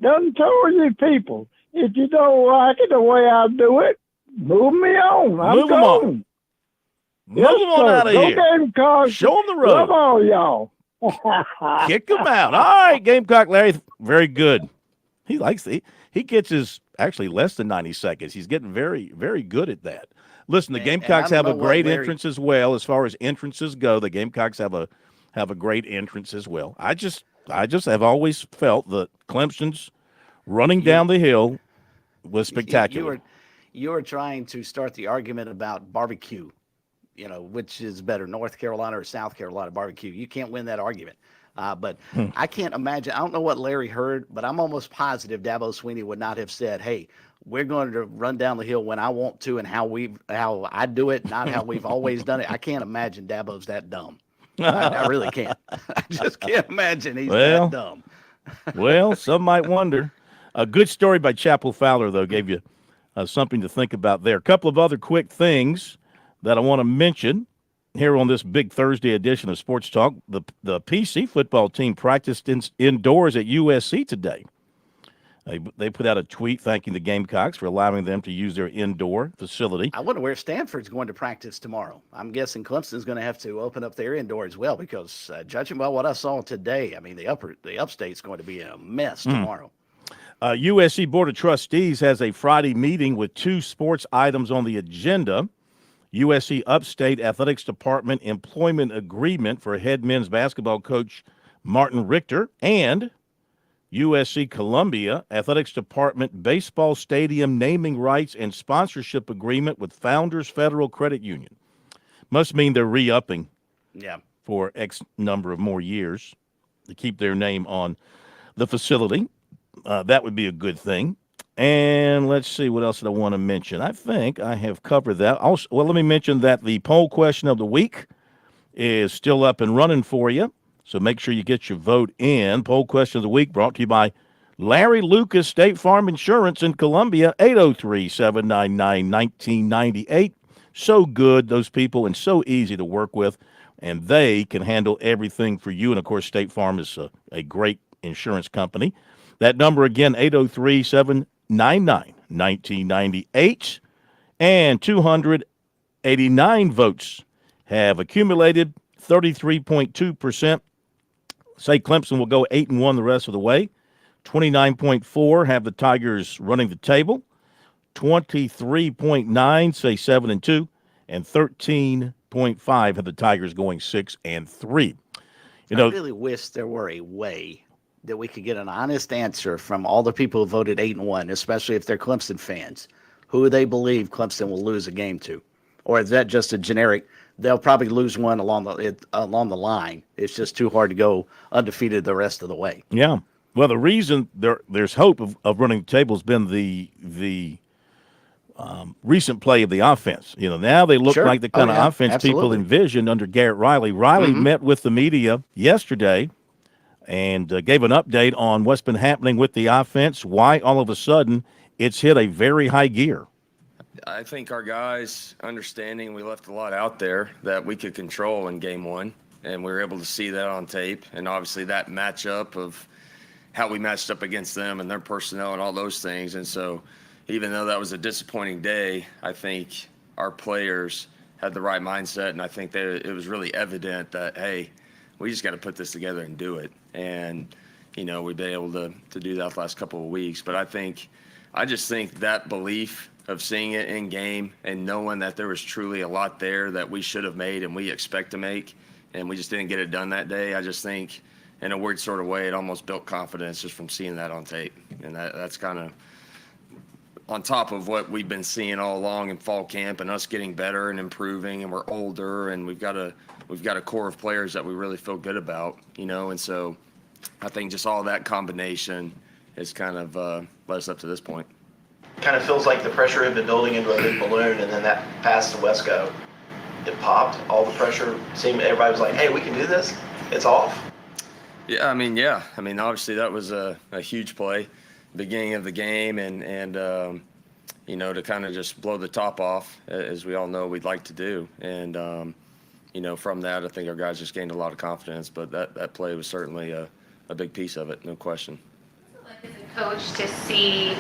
Done told you people, if you don't like it the way I do it, move me on. I'm going. Move them on out of here. Gamecocks. Show them the road. Love all y'all. Kick them out. All right, Gamecock Larry, very good. He likes he gets his actually less than 90 seconds. He's getting very, very good at that. Listen, the Gamecocks have a great entrance as well. As far as entrances go, the Gamecocks have a great entrance as well. I just have always felt that Clemson's running down the hill was spectacular. You were trying to start the argument about barbecue, which is better, North Carolina or South Carolina barbecue. You can't win that argument. But I can't imagine. I don't know what Larry heard, but I'm almost positive Dabo Swinney would not have said, hey, we're going to run down the hill when I want to and how I do it, not how we've always done it. I can't imagine Dabo's that dumb. I really can't. I just can't imagine he's Well, that dumb. Well, some might wonder. A good story by Chapel Fowler, though, gave you something to think about there. A couple of other quick things that I want to mention here on this big Thursday edition of Sports Talk. The PC football team practiced indoors at USC today. They put out a tweet thanking the Gamecocks for allowing them to use their indoor facility. I wonder where Stanford's going to practice tomorrow. I'm guessing Clemson's going to have to open up their indoor as well because judging by what I saw today, I mean, the upstate's going to be a mess tomorrow. USC Board of Trustees has a Friday meeting with 2 sports items on the agenda. USC Upstate Athletics Department employment agreement for head men's basketball coach Martin Richter and USC Columbia Athletics Department baseball stadium naming rights and sponsorship agreement with Founders Federal Credit Union. Must mean they're re-upping for X number of more years to keep their name on the facility. That would be a good thing. And let's see, what else did I want to mention? I think I have covered that. Also, well, let me mention that the poll question of the week is still up and running for you. So make sure you get your vote in. Poll question of the week brought to you by Larry Lucas State Farm Insurance in Columbia, 803-799-1998. So good, those people, and so easy to work with. And they can handle everything for you. And, of course, State Farm is a great insurance company. That number again, 803-799-1998. And 289 votes have accumulated, 33.2%. Say Clemson will go 8-1 the rest of the way. 29.4 have the Tigers running the table. 23.9 say 7-2, and 13.5 have the Tigers going 6-3. I really wish there were a way that we could get an honest answer from all the people who voted 8-1, especially if they're Clemson fans, who they believe Clemson will lose a game to, or is that just a generic? They'll probably lose one along the line. It's just too hard to go undefeated the rest of the way. Yeah. Well, the reason there's hope of running the table has been the recent play of the offense. Now they look like the kind of offense people envisioned under Garrett Riley. Riley met with the media yesterday and gave an update on what's been happening with the offense, why all of a sudden it's hit a very high gear. I think our guys understanding we left a lot out there that we could control in game one, and we were able to see that on tape. And obviously that matchup of how we matched up against them and their personnel and all those things. And so even though that was a disappointing day, I think our players had the right mindset, and I think that it was really evident that, hey, we just got to put this together and do it. And, we've been able to do that the last couple of weeks. But I just think that belief of seeing it in game and knowing that there was truly a lot there that we should have made and we expect to make, and we just didn't get it done that day. I just think in a weird sort of way, it almost built confidence just from seeing that on tape. And that's kind of on top of what we've been seeing all along in fall camp and us getting better and improving, and we're older and we've got a core of players that we really feel good about, and so I think just all that combination has kind of led us up to this point. Kind of feels like the pressure had been building into a big balloon, and then that pass to Wesco, it popped. All the pressure seemed, everybody was like, hey, we can do this. It's off. Yeah. Obviously that was a huge play, beginning of the game, and to kind of just blow the top off, as we all know we'd like to do. And, from that, I think our guys just gained a lot of confidence, but that play was certainly a big piece of it, no question. As a coach, to see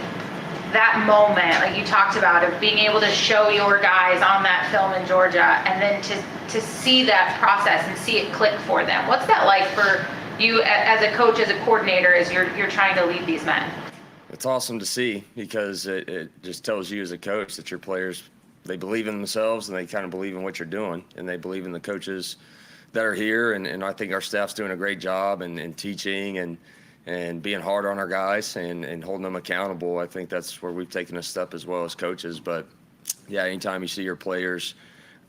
that moment, like you talked about, of being able to show your guys on that film in Georgia, and then to see that process and see it click for them. What's that like for you as a coach, as a coordinator, as you're trying to lead these men? It's awesome to see, because it just tells you as a coach that your players, they believe in themselves and they kind of believe in what you're doing, and they believe in the coaches that are here. And I think our staff's doing a great job in teaching and being hard on our guys and holding them accountable. I think that's where we've taken a step as well as coaches. But yeah, anytime you see your players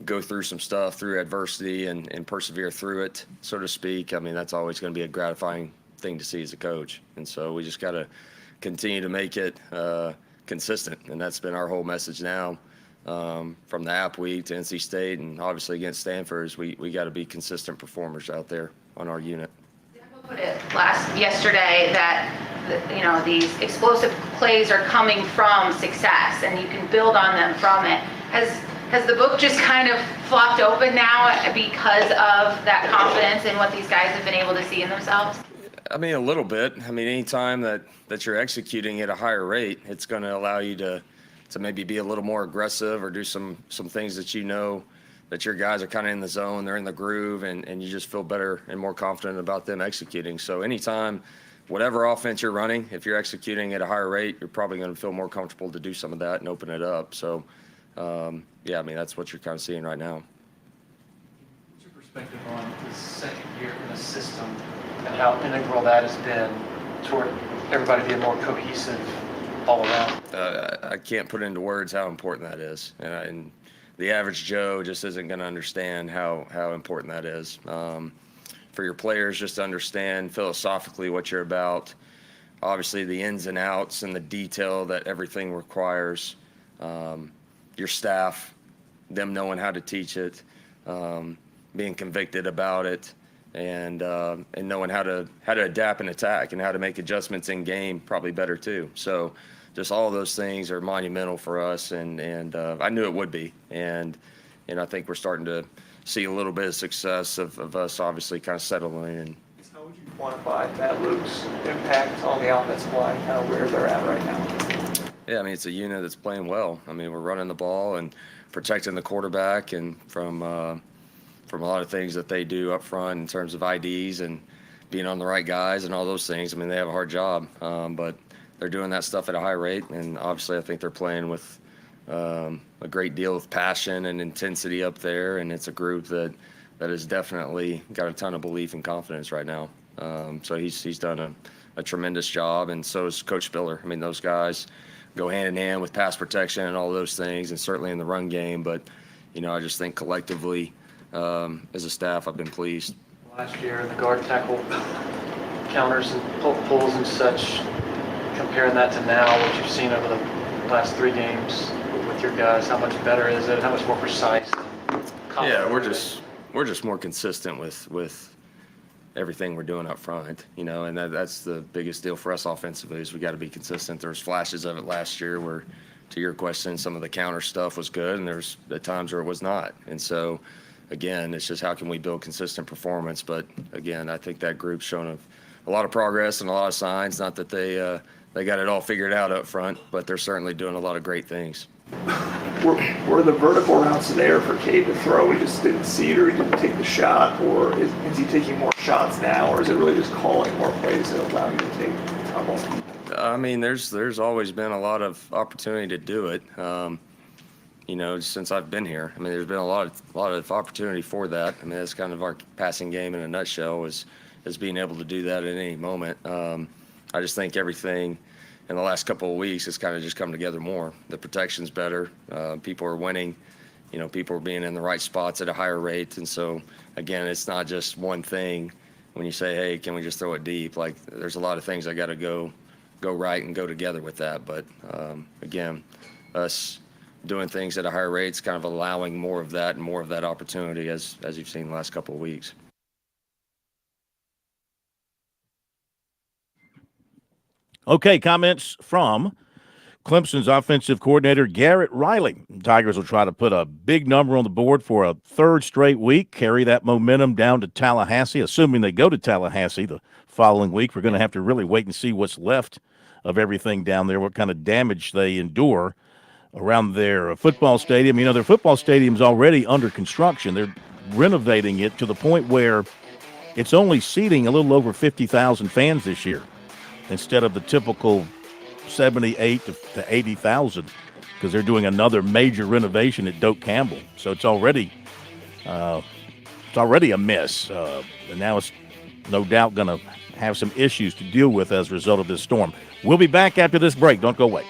go through some stuff, through adversity and persevere through it, so to speak, that's always going to be a gratifying thing to see as a coach. And so we just got to continue to make it consistent. And that's been our whole message now from the App Week to NC State and obviously against Stanford, is we got to be consistent performers out there on our unit. Put it yesterday that these explosive plays are coming from success and you can build on them from it. Has the book just kind of flopped open now because of that confidence in what these guys have been able to see in themselves? I mean, a little bit. I mean, anytime that you're executing at a higher rate, it's going to allow you to maybe be a little more aggressive or do some things that that your guys are kind of in the zone, they're in the groove, and you just feel better and more confident about them executing. So anytime, whatever offense you're running, if you're executing at a higher rate, you're probably going to feel more comfortable to do some of that and open it up. So, yeah, I mean, that's what you're kind of seeing right now. What's your perspective on the second year in the system and how integral that has been toward everybody being more cohesive all around? I can't put into words how important that is. And the average Joe just isn't going to understand how important that is. For your players just to understand philosophically what you're about, obviously the ins and outs and the detail that everything requires, your staff, them knowing how to teach it, being convicted about it, and knowing how to adapt and attack and how to make adjustments in game probably better too. So just all of those things are monumental for us, and I knew it would be, and I think we're starting to see a little bit of success of us obviously kind of settling in. How would you quantify Matt Luke's impact on the offensive line, kind of where they're at right now? Yeah, I mean, it's a unit that's playing well. I mean, we're running the ball and protecting the quarterback, and from a lot of things that they do up front in terms of IDs and being on the right guys and all those things. I mean, they have a hard job, but they're doing that stuff at a high rate, and obviously I think they're playing with a great deal of passion and intensity up there, and it's a group that has definitely got a ton of belief and confidence right now. So he's done a tremendous job, and so is Coach Spiller. I mean, those guys go hand in hand with pass protection and all those things, and certainly in the run game. But, I just think collectively as a staff, I've been pleased. Last year, the guard tackle counters and pulls and such, comparing that to now, what you've seen over the last 3 games with your guys, how much better is it? How much more precise? Yeah, we're just more consistent with everything we're doing up front, and that's the biggest deal for us offensively is we got to be consistent. There's flashes of it last year where, to your question, some of the counter stuff was good, and there's the times where it was not. And so, again, it's just how can we build consistent performance. But again, I think that group's shown a lot of progress and a lot of signs. Not that they got it all figured out up front, but they're certainly doing a lot of great things. Were the vertical routes there for Cade to throw? We just didn't see it, or he didn't take the shot, or is he taking more shots now, or is it really just calling more plays that allow you to take top off? I mean, there's always been a lot of opportunity to do it. Since I've been here, I mean, there's been a lot of opportunity for that. I mean, that's kind of our passing game in a nutshell is being able to do that at any moment. I just think everything in the last couple of weeks has kind of just come together more. The protection's better. People are winning. People are being in the right spots at a higher rate. And so, again, it's not just one thing. When you say, hey, can we just throw it deep? Like, there's a lot of things I got to go right and go together with that. But, again, us doing things at a higher rate is kind of allowing more of that and more of that opportunity as you've seen the last couple of weeks. Okay, comments from Clemson's offensive coordinator, Garrett Riley. Tigers will try to put a big number on the board for a 3rd straight week, carry that momentum down to Tallahassee, assuming they go to Tallahassee the following week. We're going to have to really wait and see what's left of everything down there, what kind of damage they endure around their football stadium. Their football stadium's already under construction. They're renovating it to the point where it's only seating a little over 50,000 fans this year, instead of the typical 78 to 80,000, because they're doing another major renovation at Doak Campbell. So it's already a mess, and now it's no doubt going to have some issues to deal with as a result of this storm. We'll be back after this break. Don't go away.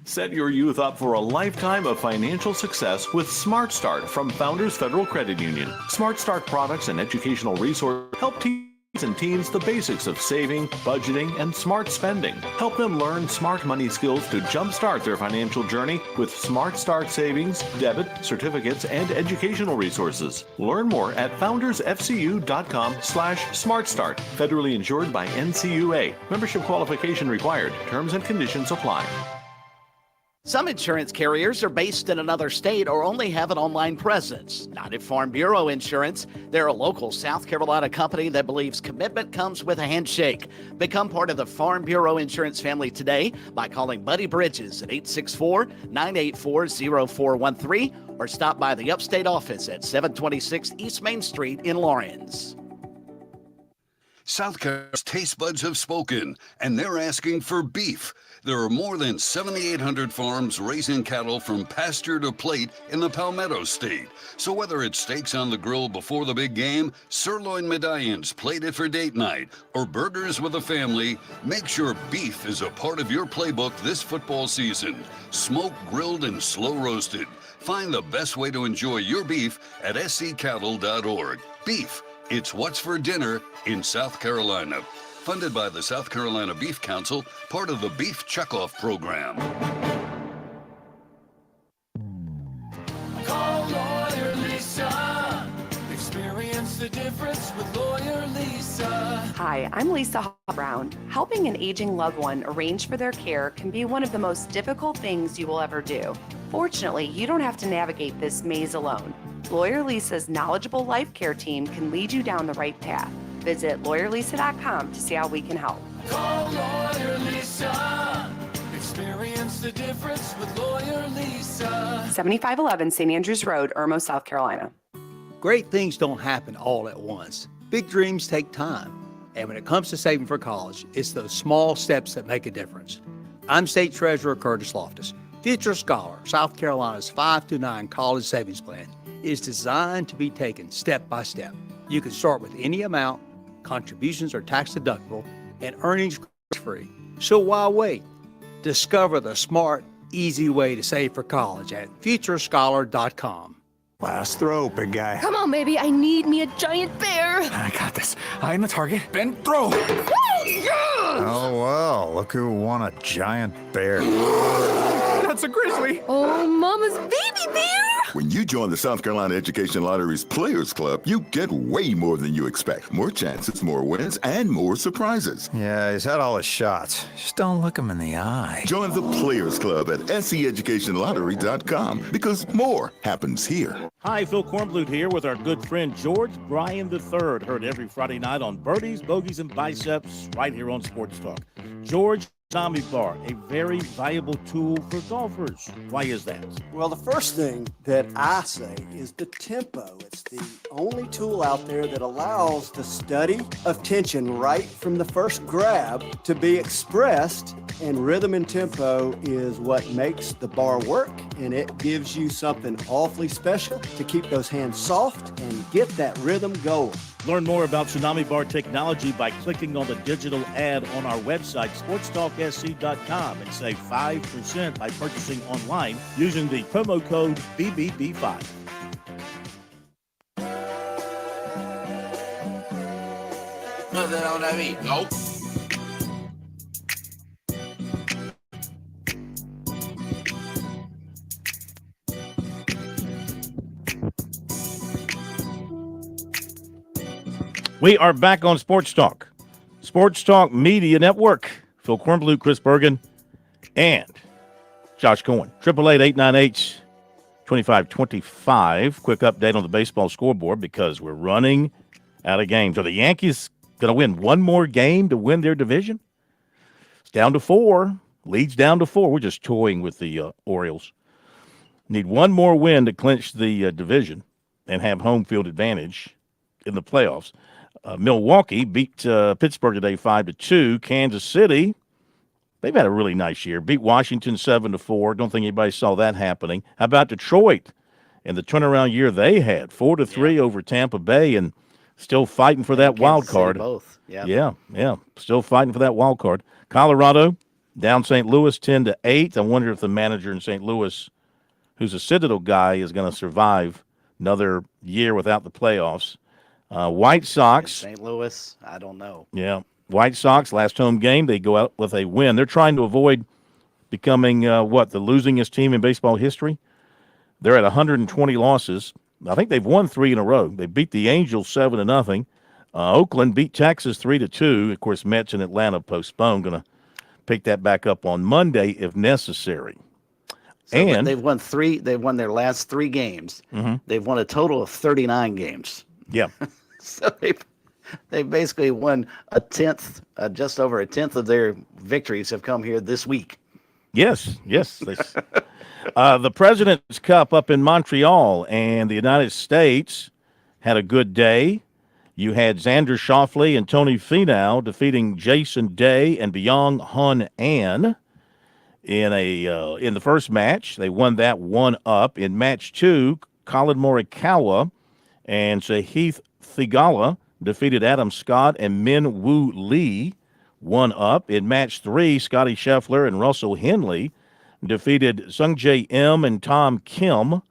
Set your youth up for a lifetime of financial success with Smart Start from Founders Federal Credit Union. Smart Start products and educational resources help teach and teens the basics of saving, budgeting, and smart spending. Help them learn smart money skills to jumpstart their financial journey with Smart Start savings, debit, certificates, and educational resources. Learn more at foundersfcu.com/smartstart. Federally insured by NCUA. Membership qualification required. Terms and conditions apply. Some insurance carriers are based in another state or only have an online presence. Not at Farm Bureau Insurance. They're a local South Carolina company that believes commitment comes with a handshake. Become part of the Farm Bureau Insurance family today by calling Buddy Bridges at 864-984-0413 or stop by the Upstate office at 726 East Main Street in Lawrence. South Carolina's taste buds have spoken, and they're asking for beef. There are more than 7,800 farms raising cattle from pasture to plate in the Palmetto State. So whether it's steaks on the grill before the big game, sirloin medallions plated for date night, or burgers with a family, make sure beef is a part of your playbook this football season. Smoked, grilled, and slow roasted. Find the best way to enjoy your beef at sccattle.org. Beef, it's what's for dinner in South Carolina. Funded by the South Carolina Beef Council, part of the Beef Checkoff program. Call Lawyer Lisa. Experience the difference with Lawyer Lisa. Hi, I'm Lisa Brown. Helping an aging loved one arrange for their care can be one of the most difficult things you will ever do. Fortunately, you don't have to navigate this maze alone. Lawyer Lisa's knowledgeable life care team can lead you down the right path. Visit lawyerlisa.com to see how we can help. Call Lawyer Lisa. Experience the difference with Lawyer Lisa. 7511 St. Andrews Road, Irmo, South Carolina. Great things don't happen all at once. Big dreams take time. And when it comes to saving for college, it's those small steps that make a difference. I'm State Treasurer Curtis Loftus. Future Scholar, South Carolina's 5-9 college savings plan, is designed to be taken step by step. You can start with any amount, contributions are tax deductible, and earnings free. So why wait? Discover the smart, easy way to save for college at futurescholar.com. Last throw, big guy. Come on, baby. I need me a giant bear. I got this. I'm the target. Ben, throw. Oh, well, look who won a giant bear. That's a grizzly. Oh, Mama's baby bear. When you join the South Carolina Education Lottery's Players Club, you get way more than you expect. More chances, more wins, and more surprises. Yeah, he's had all his shots. Just don't look him in the eye. Join the Players Club at seeducationlottery.com because more happens here. Hi, Phil Kornblut here with our good friend George Bryan III. Heard every Friday night on Birdies, Bogeys, and Biceps right here on Sports Talk. George, Tommy Bar, a very valuable tool for golfers. Why is that? Well, the first thing that I say is the tempo. It's the only tool out there that allows the study of tension right from the first grab to be expressed, and rhythm and tempo is what makes the bar work, and it gives you something awfully special to keep those hands soft and get that rhythm going. Learn more about Tsunami Bar technology by clicking on the digital ad on our website, SportsTalkSC.com, and save 5% by purchasing online using the promo code BBB5. Nothing on that beat. Nope. We are back on Sports Talk. Sports Talk Media Network. Phil Kornblut, Chris Bergen, and Josh Cohen. 888-898-2525. Quick update on the baseball scoreboard because we're running out of games. Are the Yankees going to win one more game to win their division? It's down to 4. Leads down to 4. We're just toying with the Orioles. Need one more win to clinch the division and have home field advantage in the playoffs. Milwaukee beat Pittsburgh today 5-2. Kansas City, they've had a really nice year. Beat Washington 7-4. Don't think anybody saw that happening. How about Detroit and the turnaround year they had? 4-3 over Tampa Bay and still fighting for that wild card. Both. Yeah. Still fighting for that wild card. Colorado down St. Louis 10-8. I wonder if the manager in St. Louis, who's a Citadel guy, is going to survive another year without the playoffs. White Sox. St. Louis, I don't know. Yeah. White Sox, last home game, they go out with a win. They're trying to avoid becoming, the losingest team in baseball history. They're at 120 losses. I think they've won 3 in a row. They beat the Angels 7-0. Oakland beat Texas 3-2. Of course, Mets and Atlanta postponed. Going to pick that back up on Monday if necessary. So and they've won 3. They've won their last 3 games. Mm-hmm. They've won a total of 39 games. Yeah. So they basically won a tenth, just over a tenth of their victories have come here this week. Yes. The President's Cup up in Montreal, and the United States had a good day. You had Xander Schauffele and Tony Finau defeating Jason Day and Byung Hun An in the first match. They won that 1-up. In match 2, Colin Morikawa and Sahith Theegala defeated Adam Scott and Min Woo Lee 1-up. In match 3, Scotty Scheffler and Russell Henley defeated Sung Jae Im and Tom Kim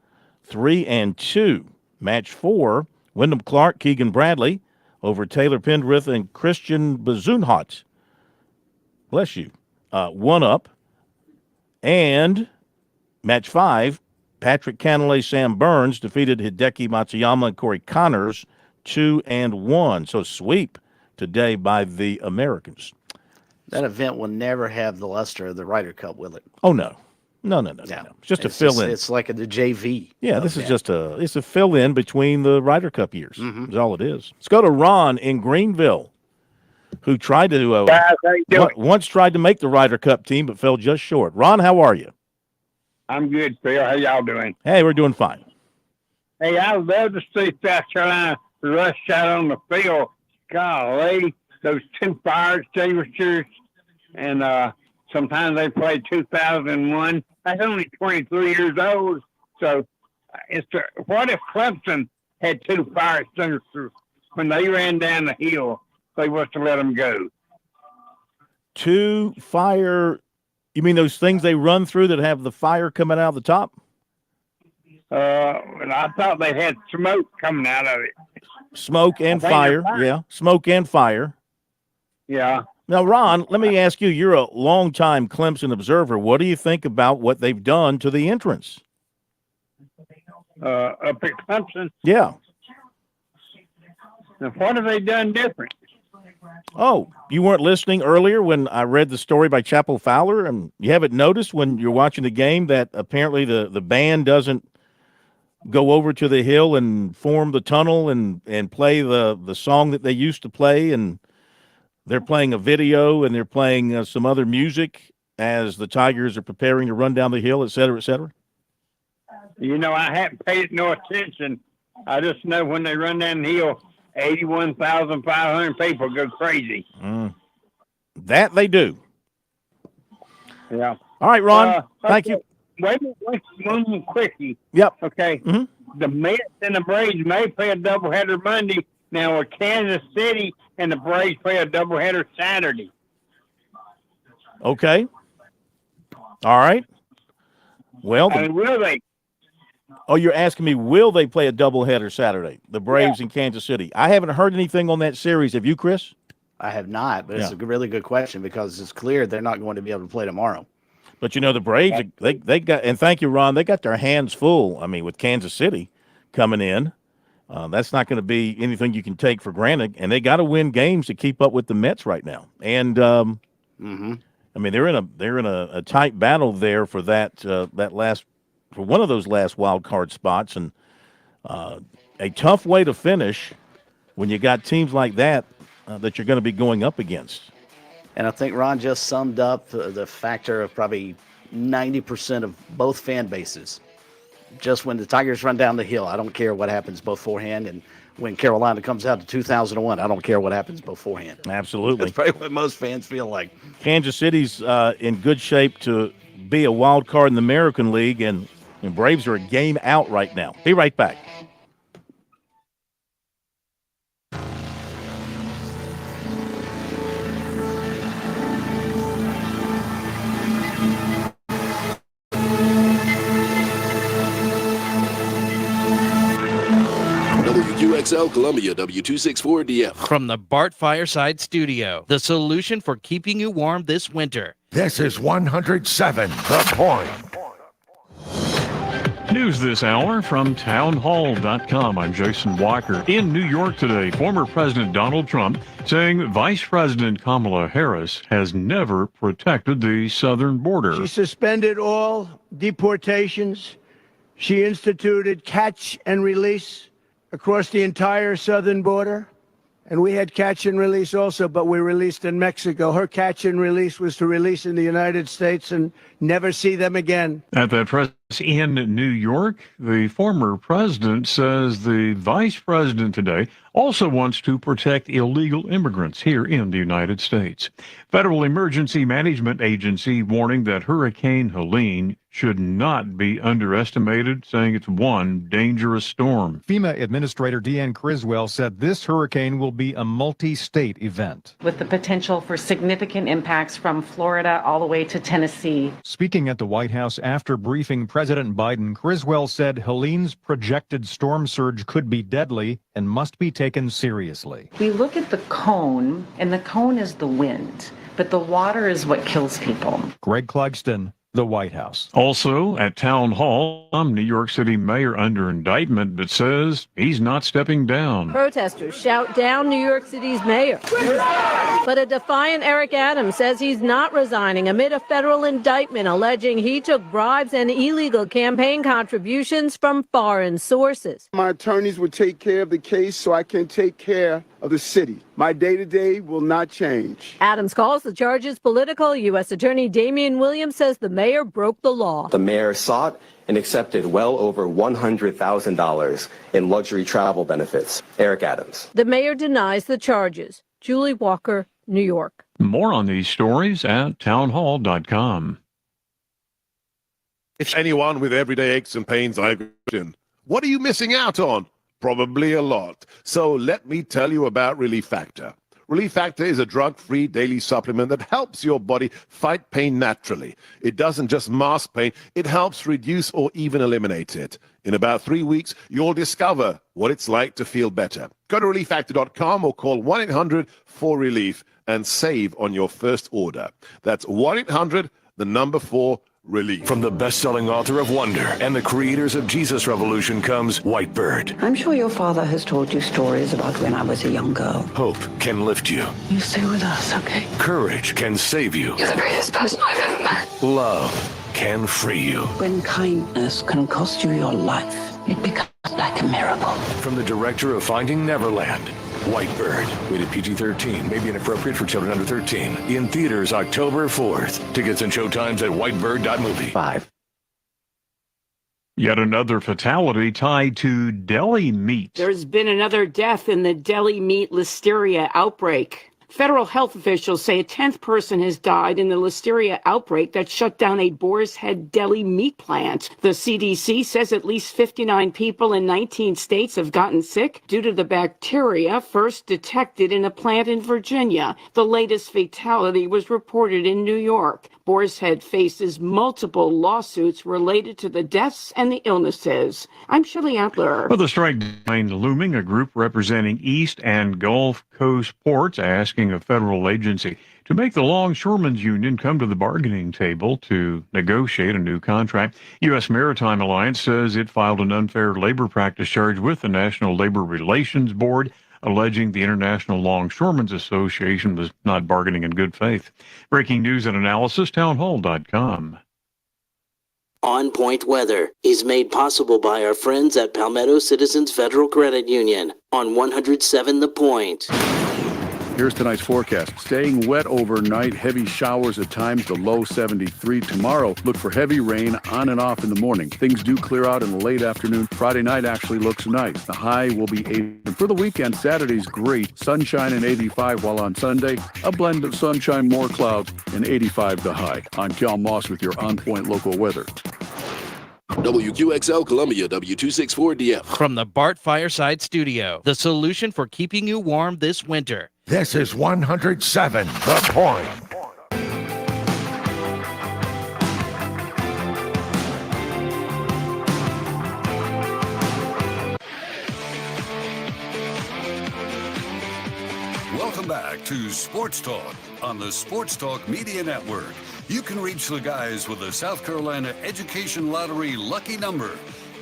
3-2. Match 4, Wyndham Clark, Keegan Bradley over Taylor Pendrith and Christian Bezuidenhout. Bless you. 1-up. And match 5, Patrick Cantlay, Sam Burns defeated Hideki Matsuyama and Corey Connors 2-1. So sweep today by the Americans. That event will never have the luster of the Ryder Cup, will it? Oh, no. No. It's just to fill in. It's like the JV. Yeah, this is just it's a fill in between the Ryder Cup years. Mm-hmm. Is all it is. Let's go to Ron in Greenville, who tried to once tried to make the Ryder Cup team but fell just short. Ron, how are you? I'm good, Phil. How y'all doing? Hey, we're doing fine. Hey, I would love to see South Carolina rush out on the field. Golly, those 2 fire extinguishers, and sometimes they play 2001. That's only 23 years old. So, what if Clemson had 2 fire extinguishers when they ran down the hill? They must have let them go. 2 fire. You mean those things they run through that have the fire coming out of the top? I thought they had smoke coming out of it. Smoke and fire. Yeah, smoke and fire. Yeah. Now, Ron, let me ask you, you're a longtime Clemson observer. What do you think about what they've done to the entrance? Up at Clemson? Yeah. Now, what have they done different? Oh, you weren't listening earlier when I read the story by Chapel Fowler? And you haven't noticed when you're watching the game that apparently the band doesn't go over to the hill and form the tunnel and play the song that they used to play, and they're playing a video and they're playing some other music as the Tigers are preparing to run down the hill, et cetera, et cetera? You know, I haven't paid no attention. I just know when they run down the hill, 81,500 people go crazy. That they do. Yeah. All right, Ron. Thank you. Wait one more quickie. Yep. Okay. Mm-hmm. The Mets and the Braves may play a doubleheader Monday. Now, with Kansas City and the Braves play a doubleheader Saturday. Okay. All right. Well, will they? Oh, you're asking me, will they play a doubleheader Saturday, the Braves in Kansas City? I haven't heard anything on that series. Have you, Chris? I have not, but it's a really good question because it's clear they're not going to be able to play tomorrow. But, you know, the Braves, they got – and thank you, Ron, they got their hands full, I mean, with Kansas City coming in. That's not going to be anything you can take for granted. And they got to win games to keep up with the Mets right now. And, I mean, they're in a tight battle there for for one of those last wild card spots, and a tough way to finish when you got teams like that that you're going to be going up against. And I think Ron just summed up the factor of probably 90% of both fan bases. Just when the Tigers run down the hill, I don't care what happens beforehand, and when Carolina comes out to 2001, I don't care what happens beforehand. Absolutely. That's probably what most fans feel like. Kansas City's in good shape to be a wild card in the American League, and Braves are a game out right now. Be right back. WQXL Columbia, W264DF. From the Bart Fireside Studio, the solution for keeping you warm this winter. This is 107 The Point. News this hour from townhall.com. I'm Jason Walker. In New York today, former President Donald Trump saying Vice President Kamala Harris has never protected the southern border. She suspended all deportations. She instituted catch and release across the entire southern border. And we had catch and release also, but we released in Mexico. Her catch and release was to release in the United States and never see them again. At that press in New York, the former president says the vice president today also wants to protect illegal immigrants here in the United States. Federal Emergency Management Agency warning that Hurricane Helene should not be underestimated, saying it's one dangerous storm. FEMA Administrator Deanne Criswell said this hurricane will be a multi-state event, with the potential for significant impacts from Florida all the way to Tennessee. Speaking at the White House after briefing President Biden, Criswell said Helene's projected storm surge could be deadly and must be taken seriously. We look at the cone, and the cone is the wind, but the water is what kills people. Greg Clugston, the White House. Also at Town Hall, New York City mayor under indictment, but says he's not stepping down. Protesters shout down New York City's mayor. But a defiant Eric Adams says he's not resigning amid a federal indictment alleging he took bribes and illegal campaign contributions from foreign sources. My attorneys will take care of the case so I can take care of the city. My day-to-day will not change. Adams calls the charges political. U.S. Attorney Damian Williams says the mayor broke the law. The mayor sought and accepted well over $100,000 in luxury travel benefits. Eric Adams. The mayor denies the charges. Julie Walker, New York. More on these stories at townhall.com. If anyone with everyday aches and pains, I question, what are you missing out on? Probably a lot. So let me tell you about Relief Factor. Relief Factor is a drug-free daily supplement that helps your body fight pain naturally. It doesn't just mask pain, it helps reduce or even eliminate it. In about 3 weeks, you'll discover what it's like to feel better. Go to relieffactor.com or call 1-800-4RELIEF and save on your first order. That's 1-800-4RELIEF. From the best-selling author of Wonder and the creators of Jesus Revolution comes Whitebird. I'm sure your father has told you stories about when I was a young girl. Hope can lift you. You stay with us, okay? Courage can save you. You're the greatest person I've ever met. Love can free you. When kindness can cost you your life, it becomes like a miracle. From the director of Finding Neverland, Whitebird, rated PG-13, may be inappropriate for children under 13. In theaters October 4th. Tickets and showtimes at whitebird.movie. 5. Yet another fatality tied to deli meat. There's been another death in the deli meat listeria outbreak. Federal health officials say a 10th person has died in the listeria outbreak that shut down a Boar's Head deli meat plant. The CDC says at least 59 people in 19 states have gotten sick due to the bacteria first detected in a plant in Virginia. The latest fatality was reported in New York. Boar's Head faces multiple lawsuits related to the deaths and the illnesses. I'm Shirley Adler. Well, the strike deadline looming, a group representing East and Gulf Coast ports asking a federal agency to make the Longshoremen's Union come to the bargaining table to negotiate a new contract. U.S. Maritime Alliance says it filed an unfair labor practice charge with the National Labor Relations Board, alleging the International Longshoremen's Association was not bargaining in good faith. Breaking news and analysis, townhall.com. On Point Weather is made possible by our friends at Palmetto Citizens Federal Credit Union on 107 The Point. Here's tonight's forecast. Staying wet overnight, heavy showers at times, the low 73. Tomorrow, look for heavy rain on and off in the morning. Things do clear out in the late afternoon. Friday night actually looks nice. The high will be 8. And for the weekend, Saturday's great. Sunshine and 85, while on Sunday, a blend of sunshine, more clouds, and 85 the high. I'm Cal Moss with your On Point local weather. WQXL Columbia, W264DF. From the Bart Fireside Studio, the solution for keeping you warm this winter. This is 107 The Point. Welcome back to Sports Talk on the Sports Talk Media Network. You can reach the guys with the South Carolina Education Lottery lucky number,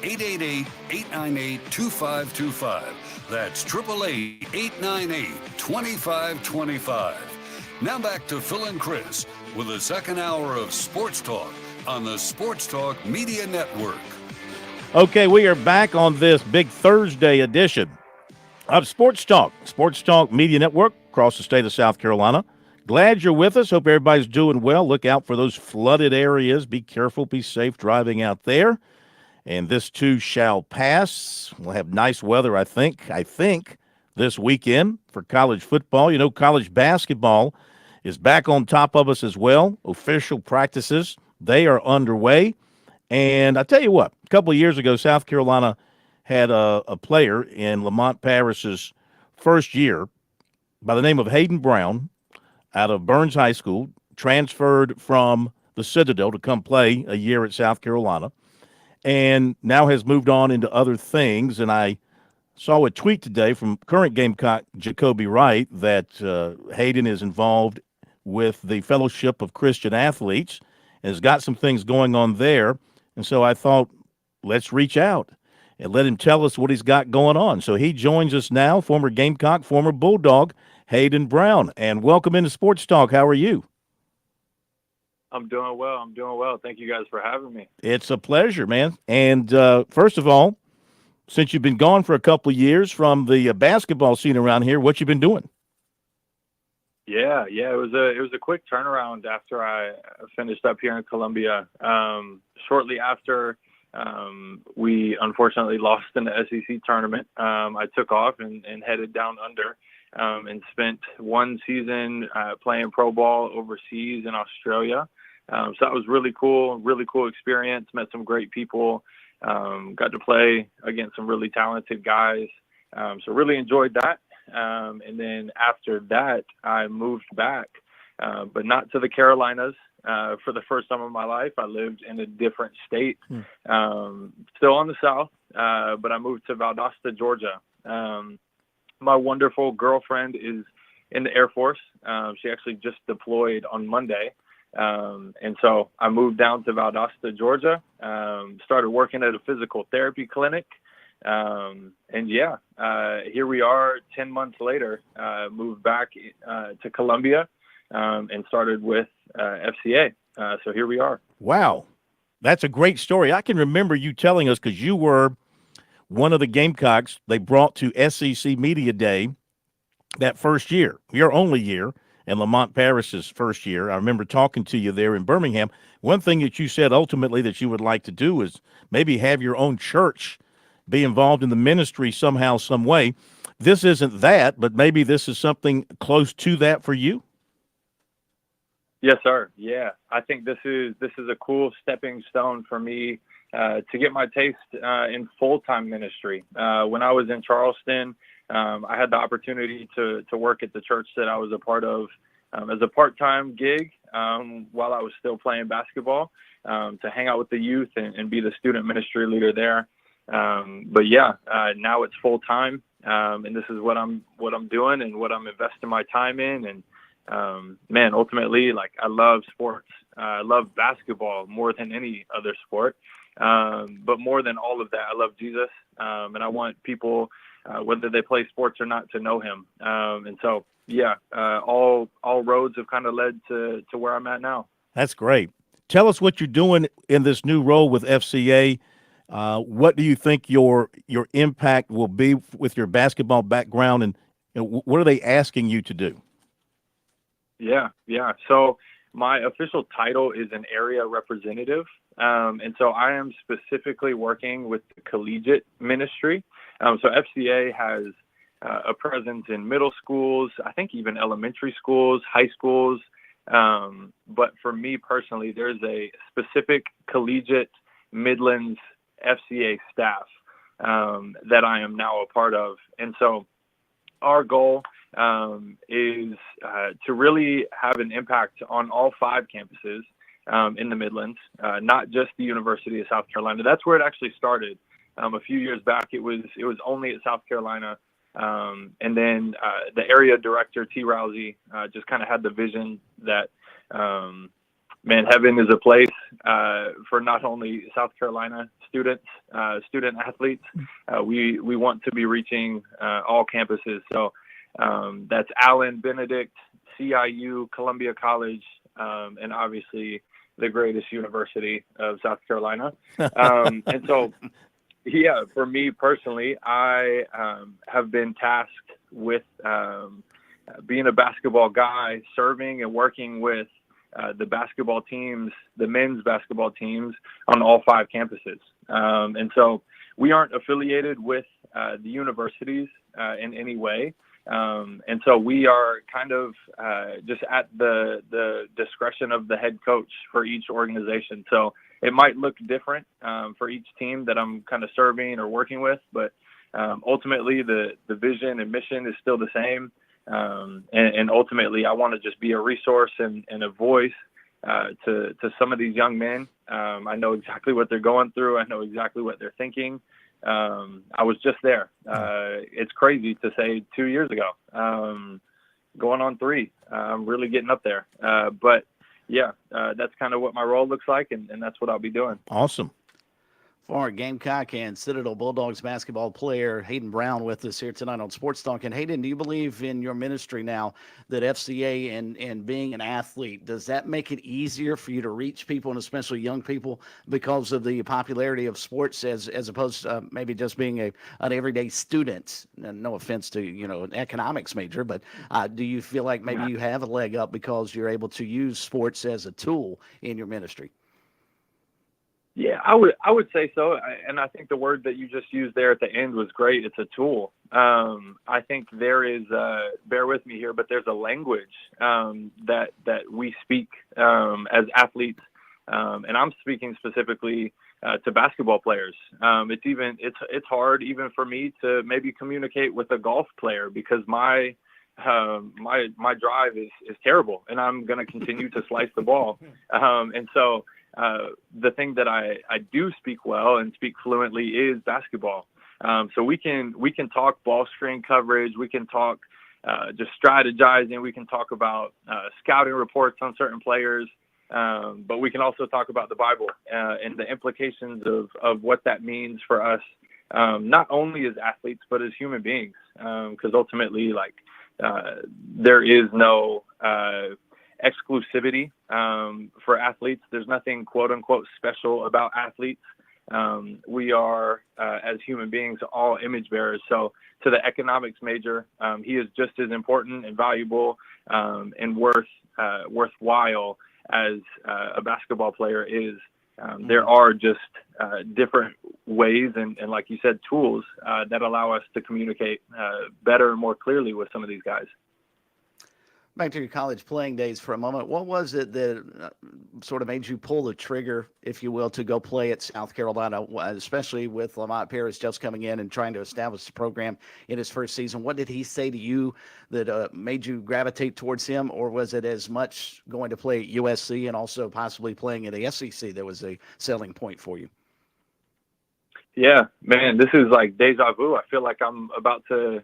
888-898-2525. That's 888-898-2525. Now back to Phil and Chris with the second hour of Sports Talk on the Sports Talk Media Network. Okay, we are back on this big Thursday edition of Sports Talk Media Network across the state of South Carolina. Glad you're with us. Hope everybody's doing well. Look out for those flooded areas. Be careful, be safe driving out there. And this too shall pass. We'll have nice weather, I think, this weekend for college football. You know, college basketball is back on top of us as well. Official practices, they are underway. And I tell you what, a couple of years ago, South Carolina had a player in Lamont Paris's first year by the name of Hayden Brown out of Burns High School, transferred from the Citadel to come play a year at South Carolina, and now has moved on into other things. And I saw a tweet today from current Gamecock Jacoby Wright that Hayden is involved with the Fellowship of Christian Athletes and has got some things going on there. And so I thought, let's reach out and let him tell us what he's got going on. So he joins us now, former Gamecock, former Bulldog, Hayden Brown. And welcome into Sports Talk. How are you? I'm doing well. Thank you guys for having me. It's a pleasure, man. And first of all, since you've been gone for a couple of years from the basketball scene around here, what you been doing? Yeah. It was a quick turnaround after I finished up here in Columbia. Shortly after we unfortunately lost in the SEC tournament, I took off and headed down under and spent one season playing pro ball overseas in Australia. So that was really cool experience. Met some great people. Got to play against some really talented guys. So really enjoyed that. And then after that, I moved back, but not to the Carolinas. For the first time in my life, I lived in a different state, still on the South, but I moved to Valdosta, Georgia. My wonderful girlfriend is in the Air Force. She actually just deployed on Monday. And so I moved down to Valdosta, Georgia, started working at a physical therapy clinic. Here we are 10 months later, moved back to Columbia and started with FCA. So here we are. Wow. That's a great story. I can remember you telling us because you were one of the Gamecocks they brought to SEC Media Day that first year, your only year, and Lamont Paris's first year. I remember talking to you there in Birmingham. One thing that you said ultimately that you would like to do is maybe have your own church, be involved in the ministry somehow, some way. This isn't that, but maybe this is something close to that for you. Yes, sir. Yeah, I think this is a cool stepping stone for me to get my taste in full-time ministry. When I was in Charleston, I had the opportunity to work at the church that I was a part of as a part-time gig while I was still playing basketball, to hang out with the youth and be the student ministry leader there. Now it's full-time, and this is what I'm doing and what I'm investing my time in. And ultimately, like, I love sports. I love basketball more than any other sport. But more than all of that, I love Jesus. And I want people, whether they play sports or not, to know him. All roads have kind of led to where I'm at now. That's great. Tell us what you're doing in this new role with FCA. What do you think your impact will be with your basketball background, and what are they asking you to do? Yeah. So my official title is an area representative. And so I am specifically working with the collegiate ministry. So FCA has a presence in middle schools, I think even elementary schools, high schools. But for me personally, there's a specific collegiate Midlands FCA staff that I am now a part of. And so our goal is to really have an impact on all 5 campuses in the Midlands, not just the University of South Carolina. That's where it actually started. A few years back, it was only at South Carolina. And then the area director, T. Rousey, just kind of had the vision that, man, heaven is a place for not only South Carolina student athletes. We want to be reaching all campuses. So that's Allen, Benedict, CIU, Columbia College, and obviously the greatest university of South Carolina. And so, yeah, for me personally, I have been tasked with being a basketball guy, serving and working with the basketball teams, the men's basketball teams on all 5 campuses. And so we aren't affiliated with the universities in any way. And so we are kind of just at the discretion of the head coach for each organization. So it might look different for each team that I'm kind of serving or working with, but ultimately the vision and mission is still the same. And ultimately I want to just be a resource and a voice to some of these young men. I know exactly what they're going through. I know exactly what they're thinking. I was just there. It's crazy to say 2 years ago, going on 3. I'm really getting up there. But yeah, that's kind of what my role looks like, and that's what I'll be doing. Awesome. Former Gamecock and Citadel Bulldogs basketball player Hayden Brown with us here tonight on Sports Talk. And Hayden, do you believe in your ministry now that FCA and being an athlete, does that make it easier for you to reach people and especially young people because of the popularity of sports as opposed to maybe just being an everyday student? And no offense to, an economics major, but do you feel like maybe you have a leg up because you're able to use sports as a tool in your ministry? Yeah, I would say so. And I think the word that you just used there at the end was great. It's a tool. I think there is, bear with me here, but there's a language that we speak as athletes. And I'm speaking specifically to basketball players. It's hard even for me to maybe communicate with a golf player because my drive is terrible, and I'm going to continue to slice the ball. And so the thing that I do speak well and speak fluently is basketball. So we can talk ball screen coverage. We can talk just strategizing. We can talk about scouting reports on certain players. But we can also talk about the Bible and the implications of what that means for us, not only as athletes, but as human beings. Because ultimately, there is no exclusivity for athletes. There's nothing quote unquote special about athletes. We are, as human beings, all image bearers. So to the economics major, he is just as important and valuable and worthwhile as a basketball player is. There are just different ways and like you said, tools that allow us to communicate better and more clearly with some of these guys. Back to your college playing days for a moment. What was it that sort of made you pull the trigger, if you will, to go play at South Carolina, especially with Lamont Paris just coming in and trying to establish the program in his first season? What did he say to you that made you gravitate towards him, or was it as much going to play at USC and also possibly playing in the SEC that was a selling point for you? Yeah, man, this is like deja vu. I feel like I'm about to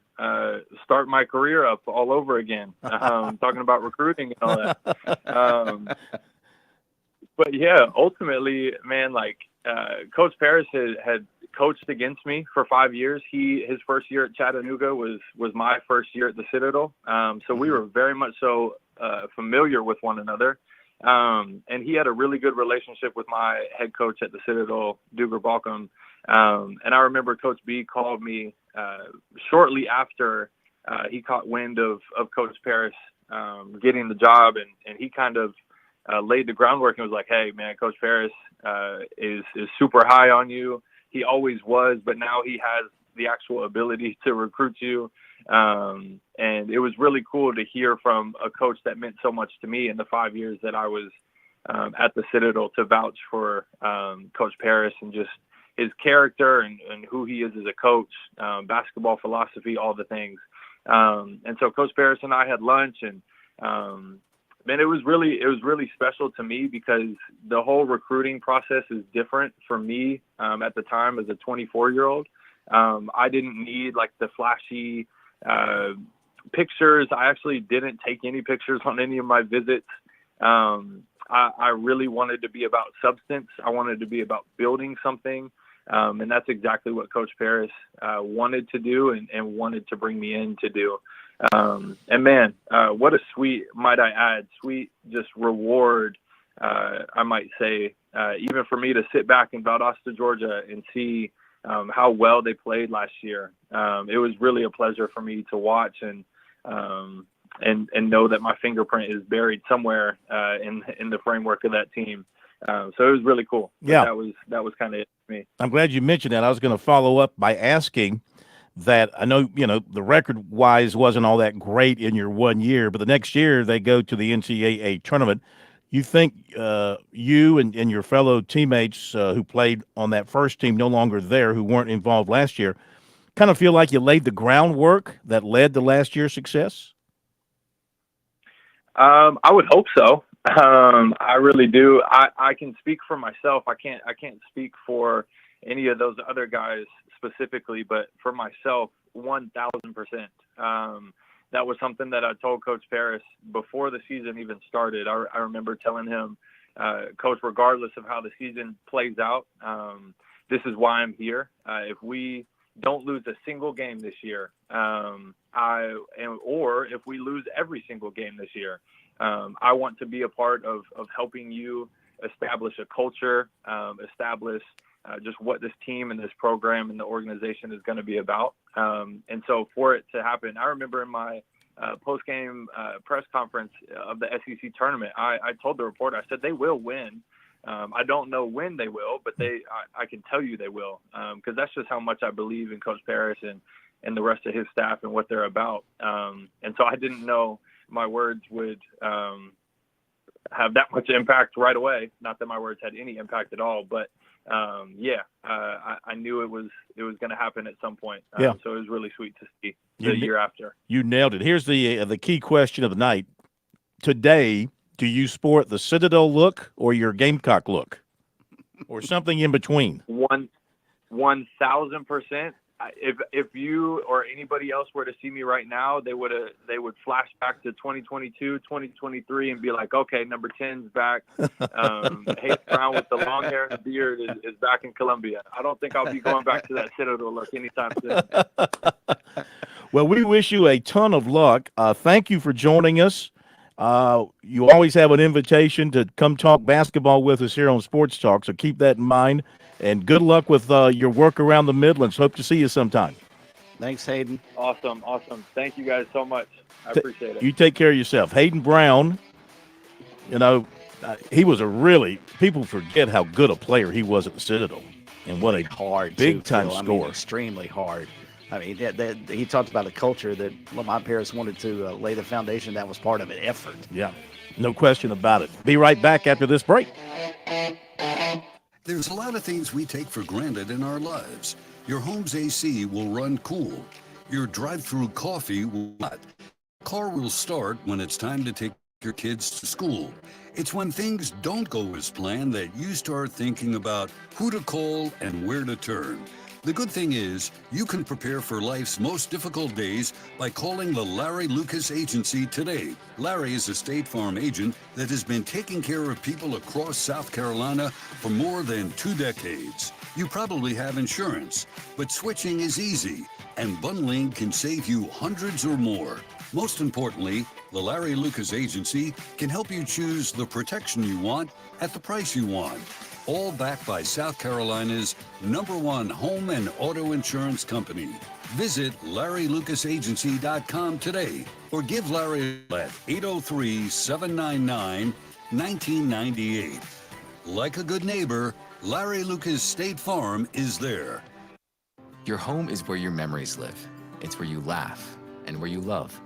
start my career up all over again, talking about recruiting and all that. But yeah, ultimately, man, Coach Paris had coached against me for 5 years. His first year at Chattanooga was my first year at the Citadel. So we were very much so familiar with one another. And he had a really good relationship with my head coach at the Citadel, Duger Balcom. And I remember Coach B called me shortly after he caught wind of Coach Paris getting the job, and he kind of laid the groundwork and was like, "Hey, man, Coach Paris is super high on you. He always was, but now he has the actual ability to recruit you." And it was really cool to hear from a coach that meant so much to me in the 5 years that I was at the Citadel to vouch for Coach Paris and just his character and who he is as a coach, basketball philosophy, all the things. And so Coach Paris and I had lunch, and man, it was really special to me because the whole recruiting process is different for me at the time as a 24-year-old. I didn't need the flashy Pictures, I actually didn't take any pictures on any of my visits. I really wanted to be about substance. I wanted to be about building something. And that's exactly what Coach Paris wanted to do and wanted to bring me in to do. And man, what a sweet, might I add, sweet just reward, I might say, even for me to sit back in Valdosta, Georgia and see how well they played last year. It was really a pleasure for me to watch and know that my fingerprint is buried somewhere in the framework of that team. So it was really cool. Yeah, that was kind of it for me. I'm glad you mentioned that. I was going to follow up by asking that. I know the record wise wasn't all that great in your 1 year, but the next year they go to the NCAA tournament. You think you and your fellow teammates who played on that first team, no longer there, who weren't involved last year, kind of feel like you laid the groundwork that led to last year's success? I would hope so. I really do. I can speak for myself. I can't speak for any of those other guys specifically, but for myself, 1,000%. That was something that I told Coach Paris before the season even started. I remember telling him, Coach, regardless of how the season plays out, this is why I'm here. If we don't lose a single game this year, or if we lose every single game this year, I want to be a part of helping you establish a culture, establish just what this team and this program and the organization is going to be about. And so for it to happen, I remember in my post-game press conference of the SEC tournament, I told the reporter, I said, they will win. I don't know when they will, but I can tell you they will, because that's just how much I believe in Coach Paris and the rest of his staff and what they're about. And so I didn't know my words would have that much impact right away. Not that my words had any impact at all, but I knew it was going to happen at some point. So it was really sweet to see the year after. You nailed it. Here's the key question of the night. Today, do you sport the Citadel look or your Gamecock look, or something in between? 1,000%. If you or anybody else were to see me right now, they would flash back to 2022, 2023 and be like, okay, number 10's back. Hayden Brown with the long hair and the beard is back in Columbia. I don't think I'll be going back to that Citadel look anytime soon. Well, we wish you a ton of luck. Thank you for joining us. You always have an invitation to come talk basketball with us here on Sports Talk, so keep that in mind. And good luck with your work around the Midlands. Hope to see you sometime. Thanks, Hayden. Awesome. Thank you guys so much. I appreciate it. You take care of yourself. Hayden Brown, he was people forget how good a player he was at the Citadel. And what a big-time scorer. Extremely hard. I mean, he talked about a culture that my parents wanted to lay the foundation. That was part of an effort. Yeah, no question about it. Be right back after this break. There's a lot of things we take for granted in our lives. Your home's AC will run cool. Your drive-through coffee will not. Car will start when it's time to take your kids to school. It's when things don't go as planned that you start thinking about who to call and where to turn. The good thing is, you can prepare for life's most difficult days by calling the Larry Lucas Agency today. Larry is a State Farm agent that has been taking care of people across South Carolina for more than 2 decades. You probably have insurance, but switching is easy, and bundling can save you hundreds or more. Most importantly, the Larry Lucas Agency can help you choose the protection you want at the price you want. All backed by South Carolina's #1 home and auto insurance company. Visit LarryLucasAgency.com today or give Larry at 803-799-1998. Like a good neighbor, Larry Lucas State Farm is there. Your home is where your memories live. It's where you laugh and where you love.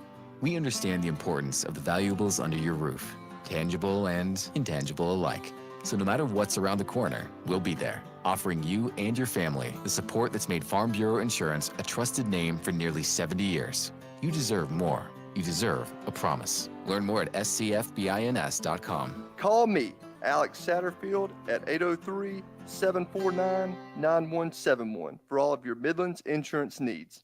We understand the importance of the valuables under your roof, tangible and intangible alike. So no matter what's around the corner, we'll be there, offering you and your family the support that's made Farm Bureau Insurance a trusted name for nearly 70 years. You deserve more. You deserve a promise. Learn more at scfbins.com. Call me, Alex Satterfield, at 803-749-9171 for all of your Midlands insurance needs.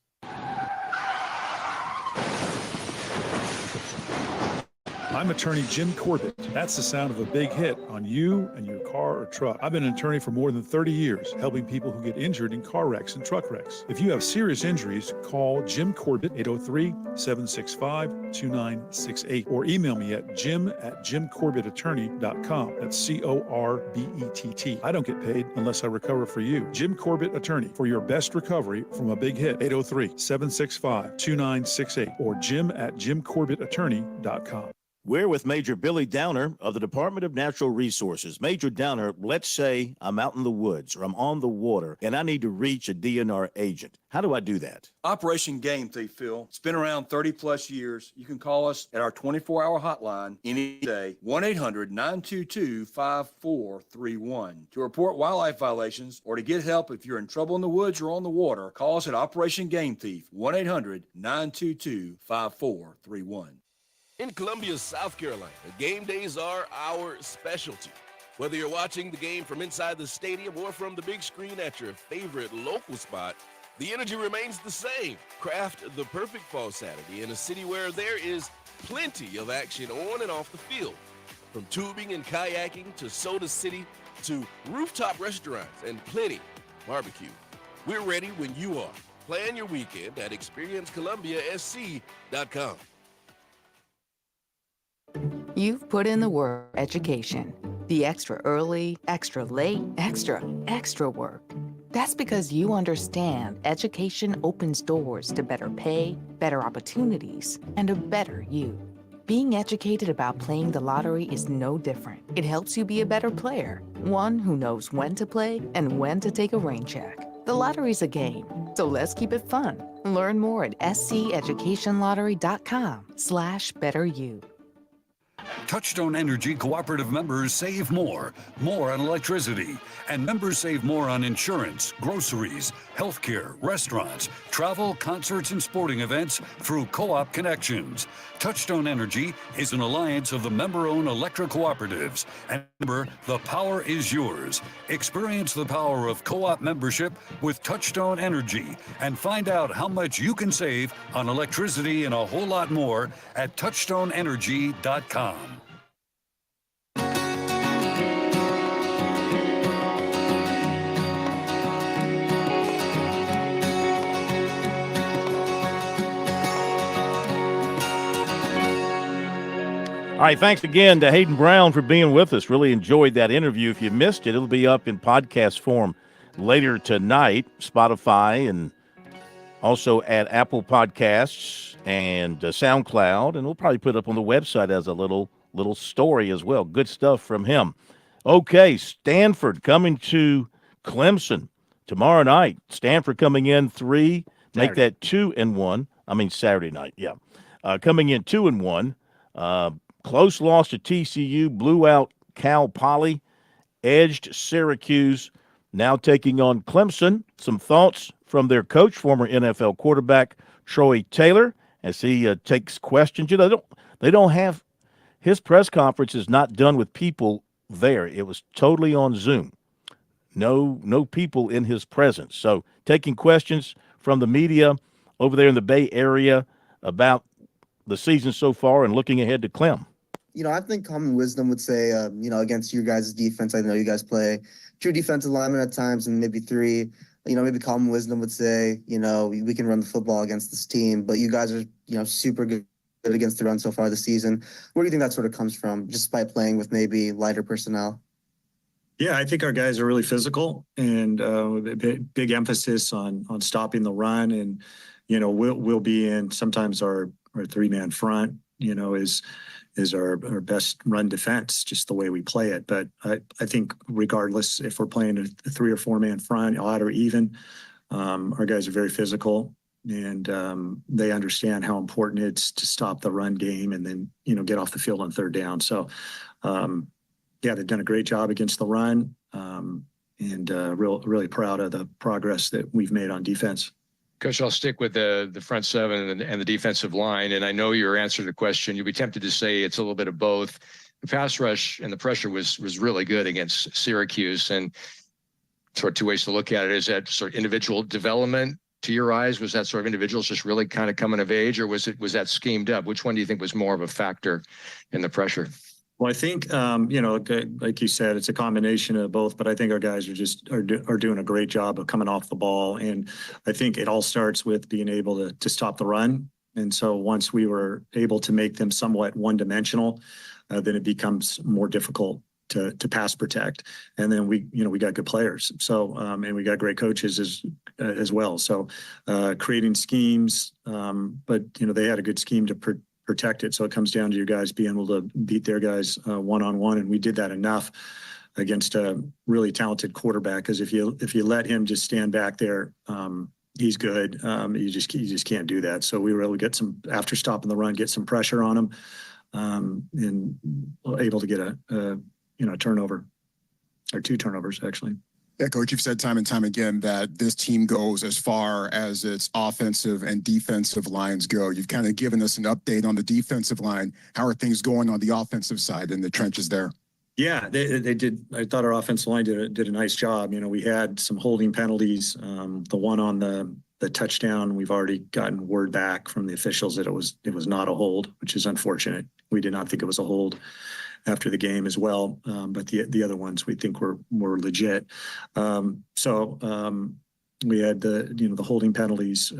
I'm attorney Jim Corbett. That's the sound of a big hit on you and your car or truck. I've been an attorney for more than 30 years, helping people who get injured in car wrecks and truck wrecks. If you have serious injuries, call Jim Corbett, 803-765-2968, or email me at jim@jimcorbettattorney.com. That's CORBETT. I don't get paid unless I recover for you. Jim Corbett Attorney, for your best recovery from a big hit, 803-765-2968, or jim@jimcorbettattorney.com. We're with Major Billy Downer of the Department of Natural Resources. Major Downer, let's say I'm out in the woods or I'm on the water and I need to reach a DNR agent. How do I do that? Operation Game Thief, Phil. It's been around 30 plus years. You can call us at our 24-hour hotline any day, 1-800-922-5431. To report wildlife violations or to get help if you're in trouble in the woods or on the water, call us at Operation Game Thief, 1-800-922-5431. In Columbia, South Carolina, game days are our specialty. Whether you're watching the game from inside the stadium or from the big screen at your favorite local spot, the energy remains the same. Craft the perfect fall Saturday in a city where there is plenty of action on and off the field. From tubing and kayaking to Soda City to rooftop restaurants and plenty barbecue. We're ready when you are. Plan your weekend at ExperienceColumbiaSC.com. You've put in the work, education, the extra early, extra late, extra work. That's because you understand education opens doors to better pay, better opportunities, and a better you. Being educated about playing the lottery is no different. It helps you be a better player, one who knows when to play and when to take a rain check. The lottery's a game, so let's keep it fun. Learn more at sceducationlottery.com/betteryou. Touchstone Energy Cooperative members save more on electricity, and members save more on insurance, groceries, healthcare, restaurants, travel, concerts, and sporting events through Co-op Connections. Touchstone Energy is an alliance of the member-owned electric cooperatives, and remember, the power is yours. Experience the power of co-op membership with Touchstone Energy and find out how much you can save on electricity and a whole lot more at touchstoneenergy.com. All right, thanks again to Hayden Brown for being with us. Really enjoyed that interview. If you missed it, it'll be up in podcast form later tonight, Spotify, and also at Apple Podcasts and SoundCloud, and we'll probably put it up on the website as a little story as well. Good stuff from him. Okay, Stanford coming to Clemson tomorrow night. Stanford coming in 3, make that 2-1. I mean Saturday night, yeah. Coming in 2-1. Close loss to TCU, blew out Cal Poly, edged Syracuse, now taking on Clemson. Some thoughts from their coach, former NFL quarterback Troy Taylor, as he takes questions. You know, they don't have – his press conference is not done with people there. It was totally on Zoom. No people in his presence. So taking questions from the media over there in the Bay Area about the season so far and looking ahead to Clem. You know, I think common wisdom would say, against your guys' defense, I know you guys play true defensive linemen at times and maybe 3. Maybe common wisdom would say, we can run the football against this team, but you guys are, super good against the run so far this season. Where do you think that sort of comes from, just by playing with maybe lighter personnel? Yeah, I think our guys are really physical and big emphasis on stopping the run. And, we'll be in sometimes our 3-man front, is our best run defense, just the way we play it. But I think regardless if we're playing a 3 or 4-man front, odd or even, our guys are very physical and they understand how important it is to stop the run game and then, get off the field on 3rd down. So, they've done a great job against the run and really proud of the progress that we've made on defense. Coach, I'll stick with the front 7 and the defensive line. And I know your answer to the question, you'll be tempted to say it's a little bit of both. The pass rush and the pressure was really good against Syracuse. And sort of 2 ways to look at it. Is that sort of individual development to your eyes? Was that sort of individuals just really kind of coming of age, or was that schemed up? Which one do you think was more of a factor in the pressure? Well, I think, like you said, it's a combination of both, but I think our guys are doing a great job of coming off the ball. And I think it all starts with being able to stop the run. And so once we were able to make them somewhat one-dimensional, then it becomes more difficult to pass protect. And then we got good players. So, and we got great coaches as well. So creating schemes, but, they had a good scheme to protect it. So it comes down to your guys being able to beat their guys one-on-one. And we did that enough against a really talented quarterback. Because if you let him just stand back there, he's good. You just can't do that. So we were able to get some, after stopping the run, get some pressure on him, and able to get a turnover, or 2 turnovers actually. Yeah, Coach, you've said time and time again that this team goes as far as its offensive and defensive lines go. You've kind of given us an update on the defensive line. How are things going on the offensive side in the trenches there? Yeah, they did. I thought our offensive line did a nice job. We had some holding penalties. The one on the touchdown, we've already gotten word back from the officials that it was not a hold, which is unfortunate. We did not think it was a hold after the game as well. But the other ones we think were legit. So we had the holding penalties.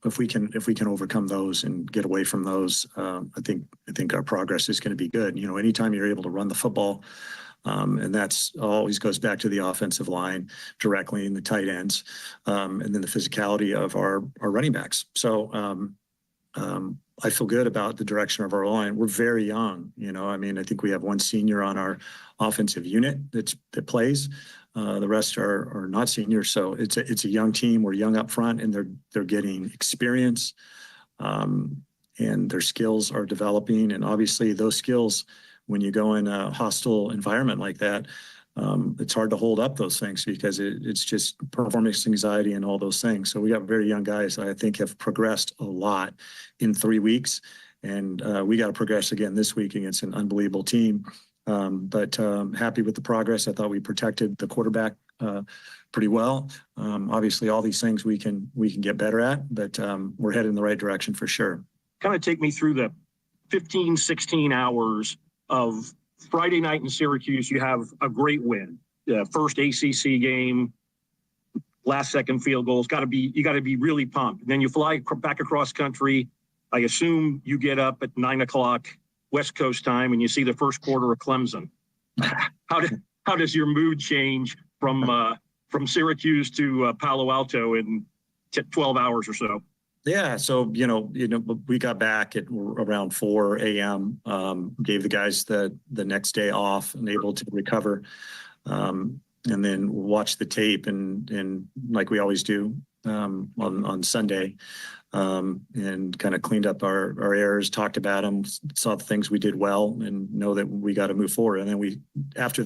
If we can overcome those and get away from those, I think our progress is going to be good. Anytime you're able to run the football, and that's always goes back to the offensive line directly in the tight ends, and then the physicality of our running backs. So I feel good about the direction of our line. We're very young. I think we have one senior on our offensive unit that plays. The rest are not seniors. So it's a young team. We're young up front, and they're getting experience, and their skills are developing. And obviously those skills, when you go in a hostile environment like that, it's hard to hold up those things because it's just performance anxiety and all those things. So we got very young guys that I think have progressed a lot in 3 weeks. And we got to progress again this week against an unbelievable team. But happy with the progress. I thought we protected the quarterback pretty well. Obviously, all these things we can get better at, but we're headed in the right direction for sure. Kind of take me through the 15, 16 hours of Friday night in Syracuse. You have a great win. First ACC game, last second field goals. You got to be really pumped. And then you fly back across country. I assume you get up at 9 o'clock West Coast time and you see the first quarter of Clemson. How does your mood change from Syracuse to Palo Alto in 12 hours or so? Yeah, so we got back at around 4 a.m. Gave the guys the next day off and able to recover, and then watch the tape and like we always do on Sunday, and kind of cleaned up our errors, talked about them, saw the things we did well, and know that we got to move forward. And then after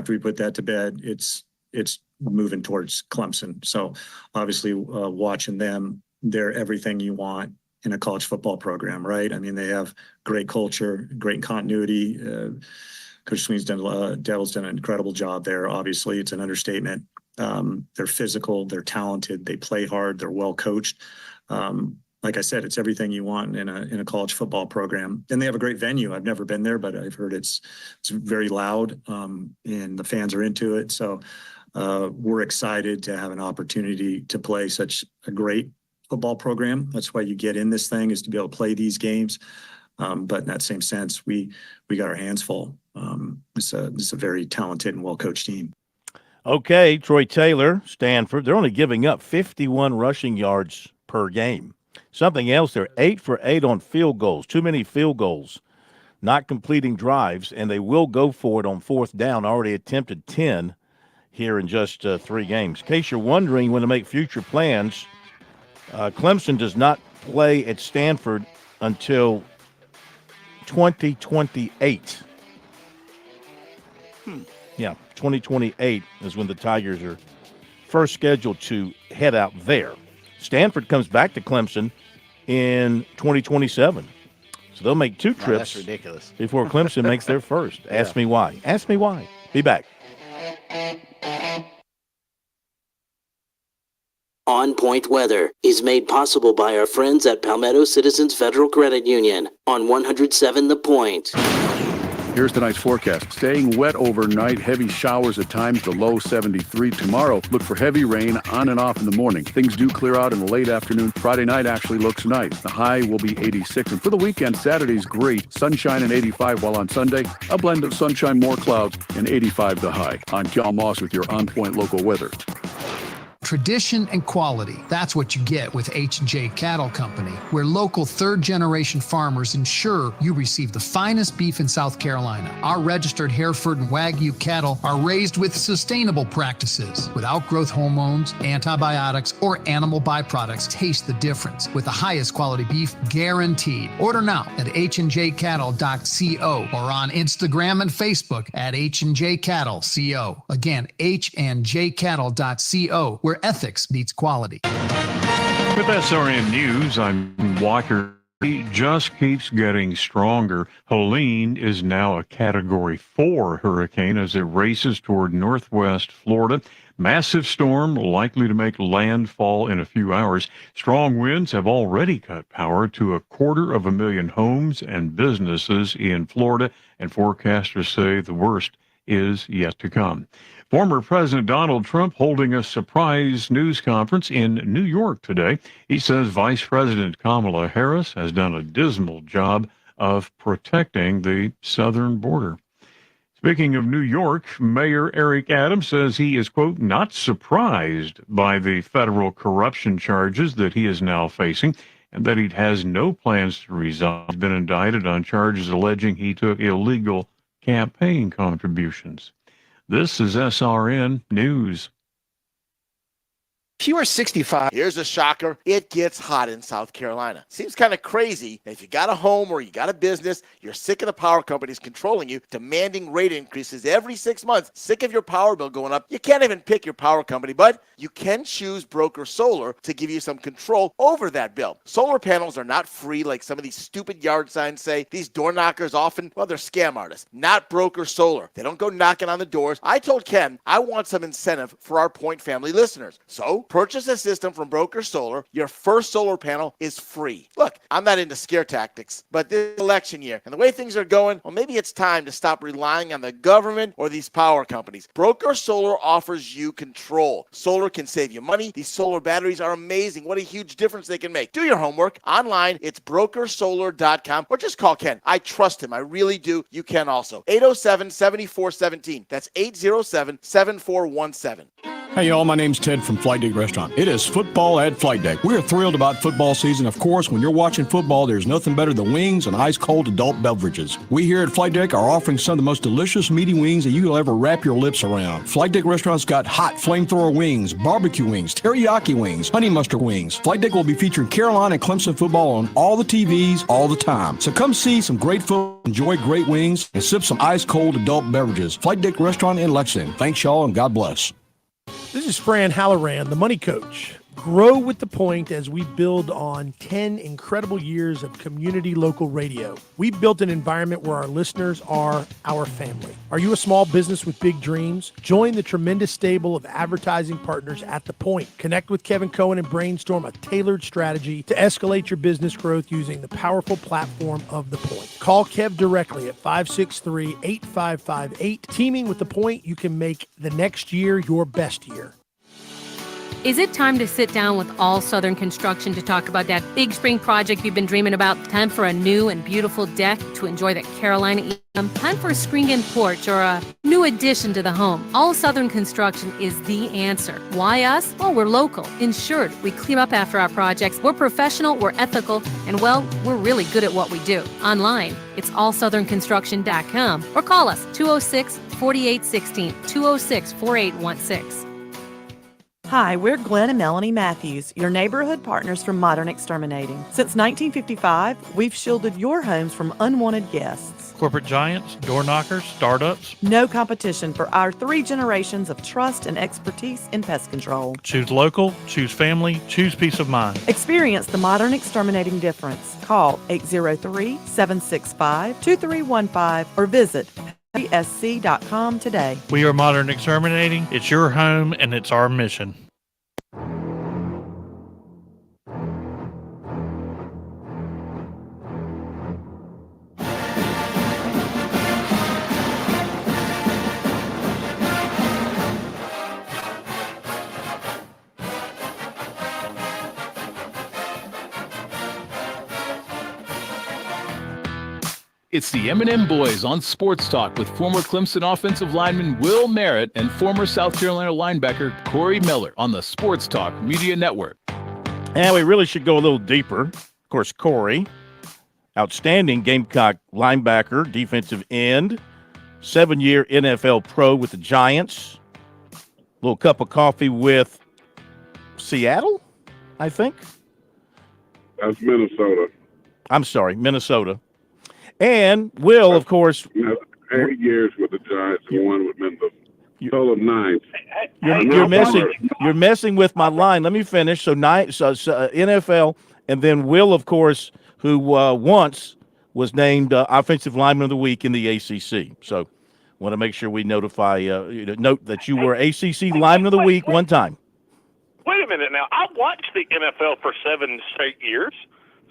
we put that to bed, it's moving towards Clemson. So obviously watching them. They're everything you want in a college football program, right? I mean, they have great culture, great continuity. Coach Sweeney's Devil's done an incredible job there. Obviously, it's an understatement. They're physical, they're talented, they play hard, they're well coached. Like I said, it's everything you want in a college football program. And they have a great venue. I've never been there, but I've heard it's very loud, and the fans are into it. So we're excited to have an opportunity to play such a great football program. That's why you get in this thing, is to be able to play these games. But in that same sense, we got our hands full. It's a very talented and well-coached team. Okay, Troy Taylor, Stanford, they're only giving up 51 rushing yards per game. Something else, they're 8 for 8 on field goals, too many field goals, not completing drives, and they will go for it on 4th down, already attempted 10 here in just 3 games. In case you're wondering when to make future plans, Clemson does not play at Stanford until 2028. Yeah, 2028 is when the Tigers are first scheduled to head out there. Stanford comes back to Clemson in 2027. So they'll make 2 trips that's ridiculous. before Clemson makes their first. Ask me why. Ask me why. Be back. On Point Weather is made possible by our friends at Palmetto Citizens Federal Credit Union on 107 The Point. Here's tonight's forecast. Staying wet overnight, heavy showers at times, the low 73. Tomorrow, look for heavy rain on and off in the morning. Things do clear out in the late afternoon. Friday night actually looks nice. The high will be 86. And for the weekend, Saturday's great. Sunshine and 85, while on Sunday, a blend of sunshine, more clouds, and 85 the high. I'm Cal Moss with your On Point local weather. Tradition and quality. That's what you get with H&J Cattle Company, where local third-generation farmers ensure you receive the finest beef in South Carolina. Our registered Hereford and Wagyu cattle are raised with sustainable practices, without growth hormones, antibiotics, or animal byproducts. Taste the difference with the highest quality beef guaranteed. Order now at hdjcattle.co or on Instagram and Facebook at hdjcattle.co. Again, hdjcattle.co, where ethics meets quality. With SRN News, I'm Walker. It just keeps getting stronger. Helene is now a Category 4 hurricane as it races toward northwest Florida. Massive storm likely to make landfall in a few hours. Strong winds have already cut power to 250,000 homes and businesses in Florida, and forecasters say the worst is yet to come. Former President Donald Trump holding a surprise news conference in New York today. He says Vice President Kamala Harris has done a dismal job of protecting the southern border. Speaking of New York, Mayor Eric Adams says he is, quote, not surprised by the federal corruption charges that he is now facing and that he has no plans to resign. He's been indicted on charges alleging he took illegal campaign contributions. This is SRN News. If you are 65, here's a shocker. It gets hot in South Carolina. Seems kind of crazy that if you got a home or you got a business, you're sick of the power companies controlling you, demanding rate increases every 6 months, sick of your power bill going up. You can't even pick your power company, but you can choose Broker Solar to give you some control over that bill. Solar panels are not free like some of these stupid yard signs say. These door knockers often, well, they're scam artists. Not Broker Solar. They don't go knocking on the doors. I told Ken I want some incentive for our Point family listeners. So purchase a system from Broker Solar. Your first solar panel is free. Look, I'm not into scare tactics, but this election year and the way things are going, well, maybe it's time to stop relying on the government or these power companies. Broker Solar offers you control. Solar can save you money. These solar batteries are amazing. What a huge difference they can make. Do your homework online. It's brokersolar.com or just call Ken. I trust him. I really do. You can also. 807-7417. That's 807-7417. Hey y'all, my name's Ted from Flight Deck Restaurant. It is football at Flight Deck. We're thrilled about football season. Of course, when you're watching football, there's nothing better than wings and ice cold adult beverages. We here at Flight Deck are offering some of the most delicious meaty wings that you'll ever wrap your lips around. Flight Deck Restaurant's got hot flamethrower wings, barbecue wings, teriyaki wings, honey mustard wings. Flight Deck will be featuring Carolina and Clemson football on all the TVs all the time. So come see some great football, enjoy great wings, and sip some ice cold adult beverages. Flight Deck Restaurant in Lexington. Thanks y'all and God bless. This is Fran Halloran, the Money Coach. Grow with the Point as we build on 10 incredible years of community local radio. We built an environment where our listeners are our family. Are you a small business with big dreams? Join the tremendous stable of advertising partners at The Point. Connect with Kevin Cohen and brainstorm a tailored strategy to escalate your business growth using the powerful platform of The Point. Call Kev directly at 563-8558. Teaming with The Point, you can make the next year your best year. Is it time to sit down with All Southern Construction to talk about that big spring project you've been dreaming about? Time for a new and beautiful deck to enjoy the Carolina Time for a screen-in porch or a new addition to the home. All Southern Construction is the answer. Why us? Well, we're local, insured. We clean up after our projects. We're professional, we're ethical, and well, we're really good at what we do. Online, it's allsouthernconstruction.com or call us 206-4816, 206-4816. Hi, we're Glenn and Melanie Matthews, your neighborhood partners from Modern Exterminating. Since 1955, we've shielded your homes from unwanted guests. Corporate giants, door knockers, startups. No competition for our 3 generations of trust and expertise in pest control. Choose local, choose family, choose peace of mind. Experience the Modern Exterminating difference. Call 803-765-2315 or visit SportsTalkSC.com today. We are Modern Exterminating. It's your home and it's our mission. It's the M&M Boys on Sports Talk with former Clemson offensive lineman Will Merritt and former South Carolina linebacker Corey Miller on the Sports Talk Media Network. And we really should go a little deeper. Of course, Corey, outstanding Gamecock linebacker, defensive end, 7-year NFL pro with the Giants. Little cup of coffee with Seattle, I think. That's Minnesota. I'm sorry, Minnesota. And Will, of course. 8 years with the Giants and 1 with Minnesota. Total of 9. You're messing with my line. Let me finish. So NFL, and then Will, of course, who once was named Offensive Lineman of the Week in the ACC. So, want to make sure we note that you were ACC Lineman of the Week one time. Wait a minute now. I watched the NFL for 7 straight years.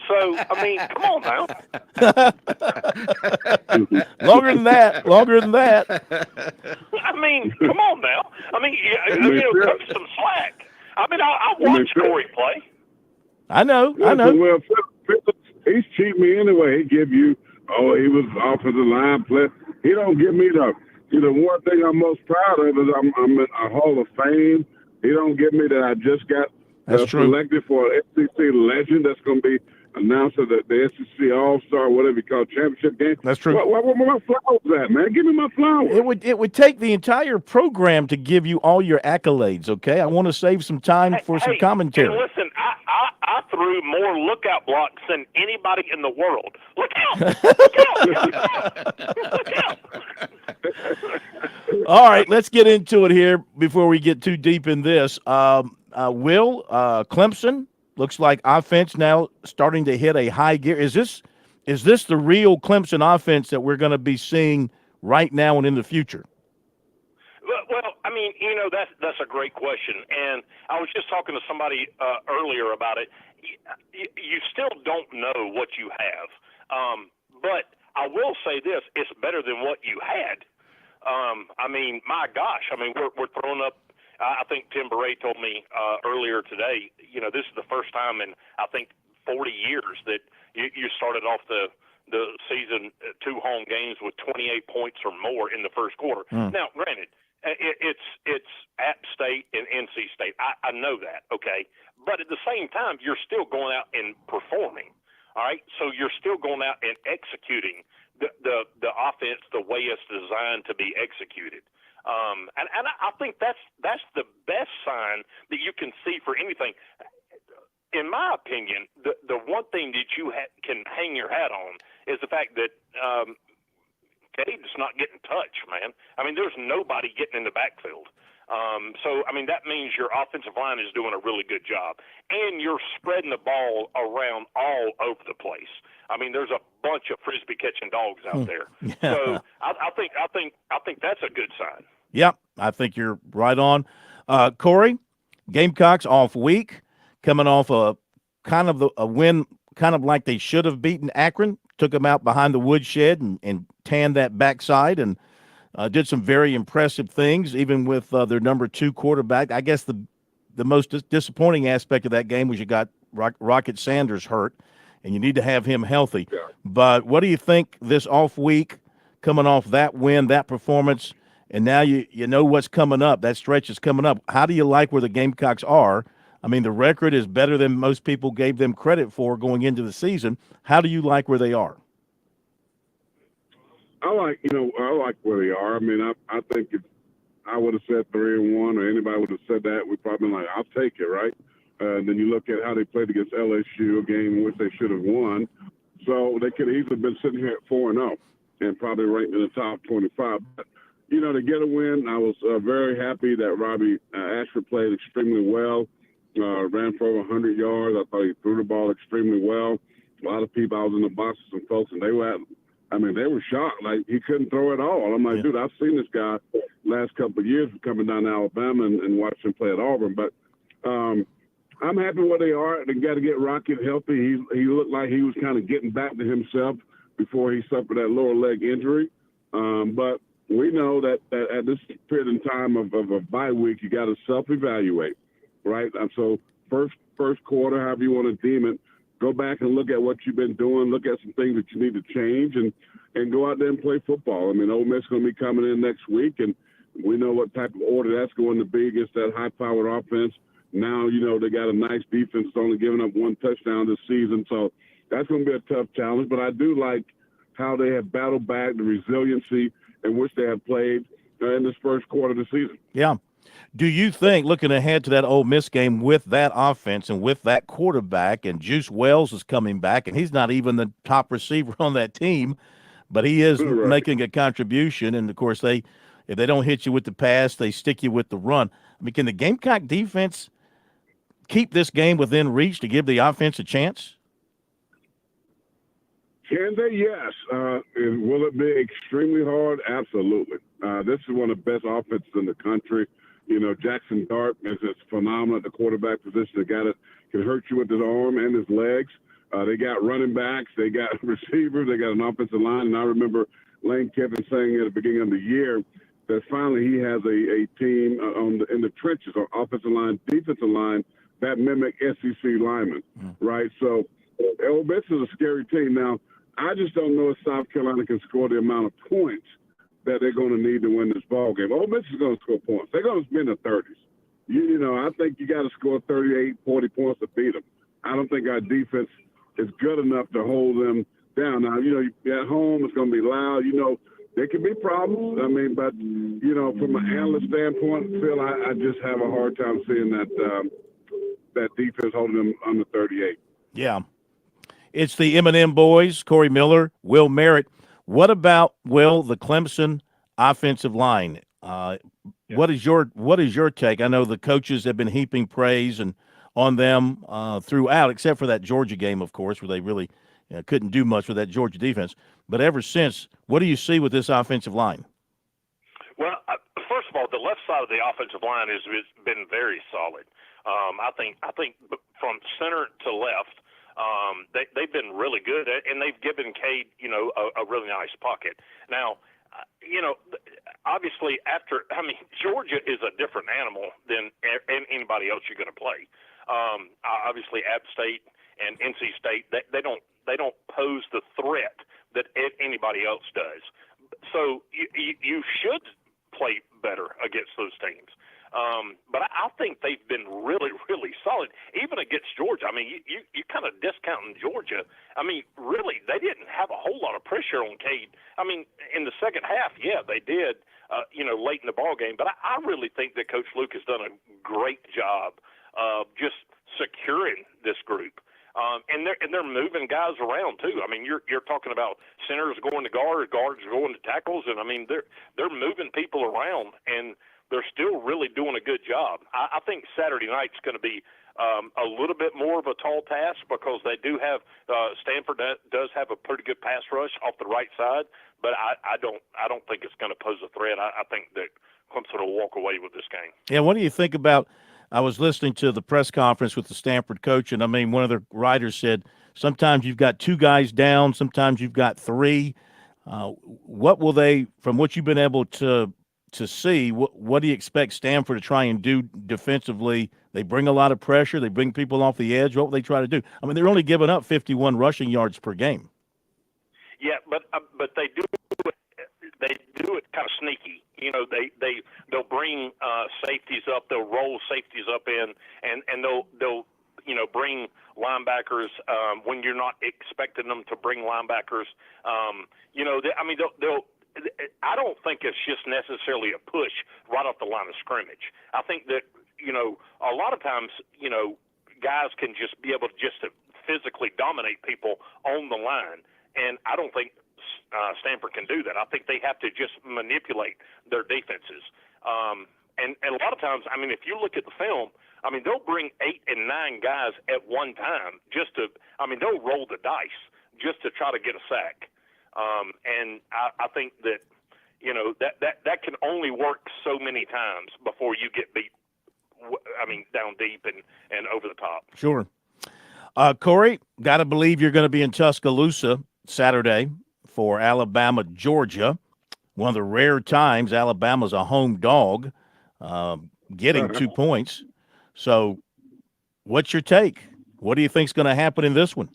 So, I mean, come on now. Longer than that. I mean, come on now. I mean, cut some slack. I mean, I watched Corey play. I know. Well, he's cheating me anyway. He give you, he was offensive line player. He don't give me the one thing I'm most proud of is I'm in a Hall of Fame. He don't give me that I just got selected for an SEC legend that's going to be announced at the SEC All-Star, whatever you call it, championship game. That's true. Where my flowers at, man? Give me my flowers. It would take the entire program to give you all your accolades, okay? I want to save some time for some commentary. Hey, listen, I threw more lookout blocks than anybody in the world. Look out! Look out! All right, let's get into it here before we get too deep in this. Will, Clemson, looks like offense now starting to hit a high gear. Is this the real Clemson offense that we're going to be seeing right now and in the future? Well, I mean, that's a great question, and I was just talking to somebody earlier about it. You still don't know what you have, but I will say this: it's better than what you had. I mean, my gosh, we're throwing up. I think Tim Beret told me earlier today, this is the first time in, I think, 40 years that you started off the season 2 home games with 28 points or more in the first quarter. Now, granted, it's App State and NC State. I know that, okay? But at the same time, you're still going out and performing, all right? So you're still going out and executing the offense the way it's designed to be executed. And I think that's the best sign that you can see for anything. In my opinion, the one thing that you can hang your hat on is the fact that Cade's not getting touched, man. I mean, there's nobody getting in the backfield. So, I mean, that means your offensive line is doing a really good job. And you're spreading the ball around all over the place. I mean, there's a bunch of Frisbee catching dogs out there. So I think that's a good sign. Yep, I think you're right on. Corey, Gamecocks off week, coming off a win, kind of like they should have beaten Akron, took them out behind the woodshed and tanned that backside and did some very impressive things, even with their number 2 quarterback. I guess the most disappointing aspect of that game was you got Rocket Sanders hurt, and you need to have him healthy. Yeah. But what do you think this off week, coming off that win, that performance, and now you know what's coming up, that stretch is coming up. How do you like where the Gamecocks are? I mean, the record is better than most people gave them credit for going into the season. How do you like where they are? I like where they are. I mean, I think if I would have said 3-1 or anybody would have said that, we'd probably been like, I'll take it, right? And then you look at how they played against LSU, a game in which they should have won. So they could have easily been sitting here at 4-0 and probably ranked in the top 25. But, to get a win, I was very happy that Robbie Ashford played extremely well, ran for over 100 yards. I thought he threw the ball extremely well. A lot of people, I was in the box with some folks, and they were shocked. Like, he couldn't throw at all. I'm like, dude, I've seen this guy last couple of years coming down to Alabama and watched him play at Auburn. But I'm happy where they are. They got to get Rocket healthy. He looked like he was kind of getting back to himself before he suffered that lower leg injury. But we know that at this period in time of a bye week, you got to self-evaluate, right? So first quarter, however you want to deem it, go back and look at what you've been doing, look at some things that you need to change, and go out there and play football. I mean, Ole Miss is going to be coming in next week, and we know what type of order that's going to be against that high-powered offense. Now, they got a nice defense, only giving up 1 touchdown this season, so that's going to be a tough challenge. But I do like how they have battled back, the resiliency in which they have played in this first quarter of the season. Yeah. Do you think, looking ahead to that Ole Miss game with that offense and with that quarterback, and Juice Wells is coming back, and he's not even the top receiver on that team, but he is making a contribution. And, of course, if they don't hit you with the pass, they stick you with the run. I mean, can the Gamecock defense keep this game within reach to give the offense a chance? Can they? Yes. Will it be extremely hard? Absolutely. This is one of the best offenses in the country. Jackson Dart is just phenomenal at the quarterback position. The guy that can hurt you with his arm and his legs. They got running backs. They got receivers. They got an offensive line. And I remember Lane Kiffin saying at the beginning of the year that finally he has a team in the trenches, on offensive line, defensive line, that mimic SEC linemen, right? So Ole Miss is a scary team. Now, I just don't know if South Carolina can score the amount of points that they're going to need to win this ball game. Ole Miss is going to score points. They're going to be in the 30s. I think you got to score 38, 40 points to beat them. I don't think our defense is good enough to hold them down. Now, at home, it's going to be loud. There could be problems. I mean, but, from an analyst standpoint, Phil, I just have a hard time seeing that defense holding them under 38. Yeah. It's the M&M boys, Corey Miller, Will Merritt. What about, Will, the Clemson offensive line? What is your take? I know the coaches have been heaping praise on them throughout, except for that Georgia game, of course, where they really couldn't do much with that Georgia defense. But ever since, what do you see with this offensive line? Well, first of all, the left side of the offensive line has been very solid. I think from center to left, they've been really good, and they've given Cade, a really nice pocket. Now, obviously Georgia is a different animal than anybody else you're going to play. Obviously, App State and NC State, they don't pose the threat that anybody else does. So you should play better against those teams. But I think they've been really, really solid, even against Georgia. I mean, you kind of discounting Georgia. I mean, really, they didn't have a whole lot of pressure on Cade. I mean, in the second half, yeah, they did, late in the ball game. But I really think that Coach Luke has done a great job of just securing this group. And they're moving guys around too. I mean, you're talking about centers going to guards going to tackles, and I mean they're moving people around, and they're still really doing a good job. I think Saturday night's going to be a little bit more of a tall task because they do have Stanford does have a pretty good pass rush off the right side, but I don't think it's going to pose a threat. I think that Clemson will walk away with this game. Yeah, what do you think about? I was listening to the press conference with the Stanford coach, and I mean, one of the writers said sometimes you've got 2 guys down, sometimes you've got 3. What will they, from what you've been able to see, what do you expect Stanford to try and do defensively? They bring a lot of pressure. They bring people off the edge. What will they try to do? I mean, they're only giving up 51 rushing yards per game. Yeah, but they do it kind of sneaky. They'll bring safeties up. They'll roll safeties up in, and they'll bring linebackers when you're not expecting them to bring linebackers. They'll. I don't think it's just necessarily a push right off the line of scrimmage. I think that a lot of times guys can just be able to physically dominate people on the line, and I don't think Stanford can do that. I think they have to just manipulate their defenses. And a lot of times, I mean, if you look at the film, I mean, they'll bring 8 and 9 guys at one time they'll roll the dice just to try to get a sack. And I think that, that can only work so many times before you get beat, down deep and over the top. Sure. Corey, got to believe you're going to be in Tuscaloosa Saturday for Alabama, Georgia. One of the rare times Alabama's a home dog, getting 2 points. So what's your take? What do you think's going to happen in this one?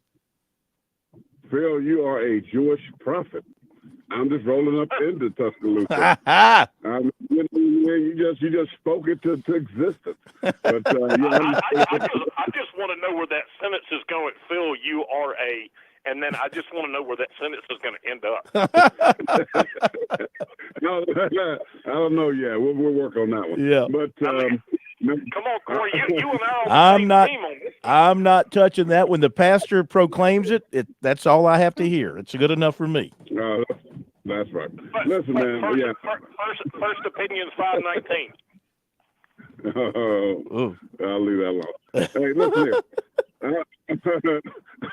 Phil, you are a Jewish prophet. I'm just rolling up into Tuscaloosa. You just spoke it to existence. But I just want to know where that sentence is going. Phil, you are a, and then I just want to know where that sentence is going to end up. No, I don't know yet. We'll work on that one. Yeah. But come on, Corey. You and I are on the I'm same not. team on this. I'm not touching that. When the pastor proclaims it, that's all I have to hear. It's good enough for me. That's right. Listen, man. First opinion's 519. Oh, I'll leave that alone. Hey, listen here.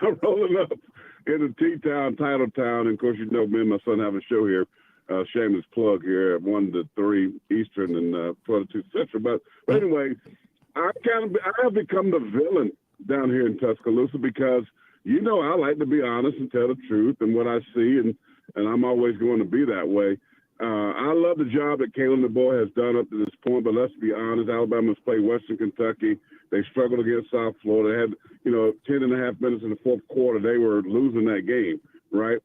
I'm rolling up into T-Town, Titletown, and of course, you know, me and my son have a show here. Shameless plug here at 1 to 3 Eastern and 12 to 2 Central. But anyway, I have become the villain down here in Tuscaloosa because, you know, I like to be honest and tell the truth and what I see, and I'm always going to be that way. I love the job that Kalen the boy has done up to this point, but let's be honest, Alabama's played Western Kentucky. They struggled against South Florida. They had, 10 and a half minutes in the fourth quarter. They were losing that game, right?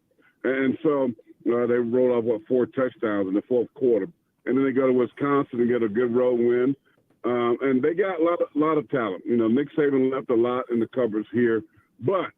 And so they rolled off, 4 touchdowns in the fourth quarter. And then they go to Wisconsin and get a good road win. And they got a lot of talent. Nick Saban left a lot in the cupboards here, but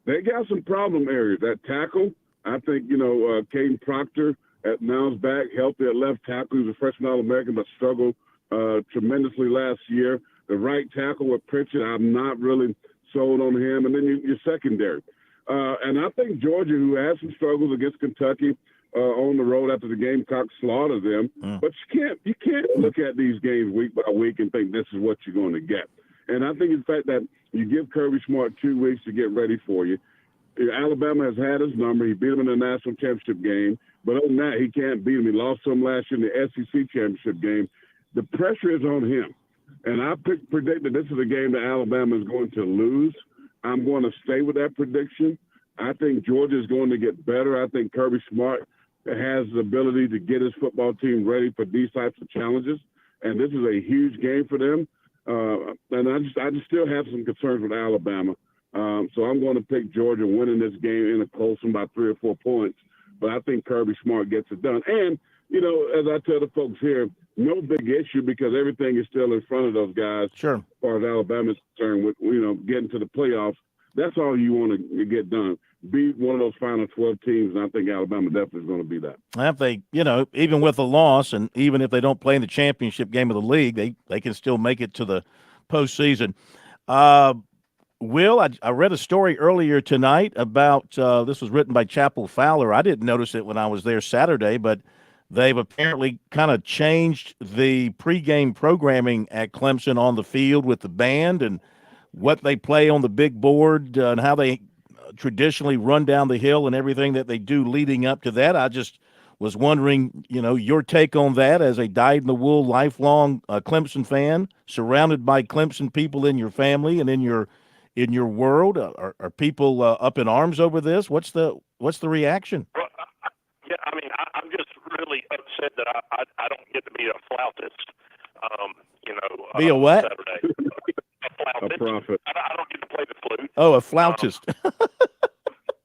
they got some problem areas. That tackle, I think, Caden Proctor now's back, healthy at left tackle. He was a freshman All-American, but struggled tremendously last year. The right tackle with Pritchett, I'm not really sold on him. And then your secondary. And I think Georgia, who had some struggles against Kentucky on the road after the Gamecocks slaughtered them, but you can't look at these games week by week and think this is what you're going to get. And I think the fact that you give Kirby Smart 2 weeks to get ready for you. Alabama has had his number. He beat him in the national championship game. But other than that, he can't beat him. He lost to him last year in the SEC championship game. The pressure is on him. And I predict that this is a game that Alabama is going to lose. I'm going to stay with that prediction. I think Georgia is going to get better. I think Kirby Smart has the ability to get his football team ready for these types of challenges. And this is a huge game for them. And I just still have some concerns with Alabama. So I'm going to pick Georgia winning this game in a close one by 3 or 4 points. But I think Kirby Smart gets it done. And, as I tell the folks here, no big issue because everything is still in front of those guys. Sure. As far as Alabama's concerned with, getting to the playoffs, that's all you want to get done. Be one of those final 12 teams, and I think Alabama definitely is going to be that. I think, even with a loss, and even if they don't play in the championship game of the league, they can still make it to the postseason. Will, I read a story earlier tonight about this was written by Chapel Fowler. I didn't notice it when I was there Saturday, but they've apparently kind of changed the pregame programming at Clemson on the field with the band and what they play on the big board and how they traditionally run down the hill and everything that they do leading up to that. I just was wondering, your take on that as a dyed-in-the-wool lifelong Clemson fan, surrounded by Clemson people in your family and in your world. Are people up in arms over this? What's the reaction? Well, yeah, I mean, I'm just really upset that I don't get to be a flautist. Be a what? Saturday. A flautist. A prophet. I don't get to play the flute. Oh, a flautist.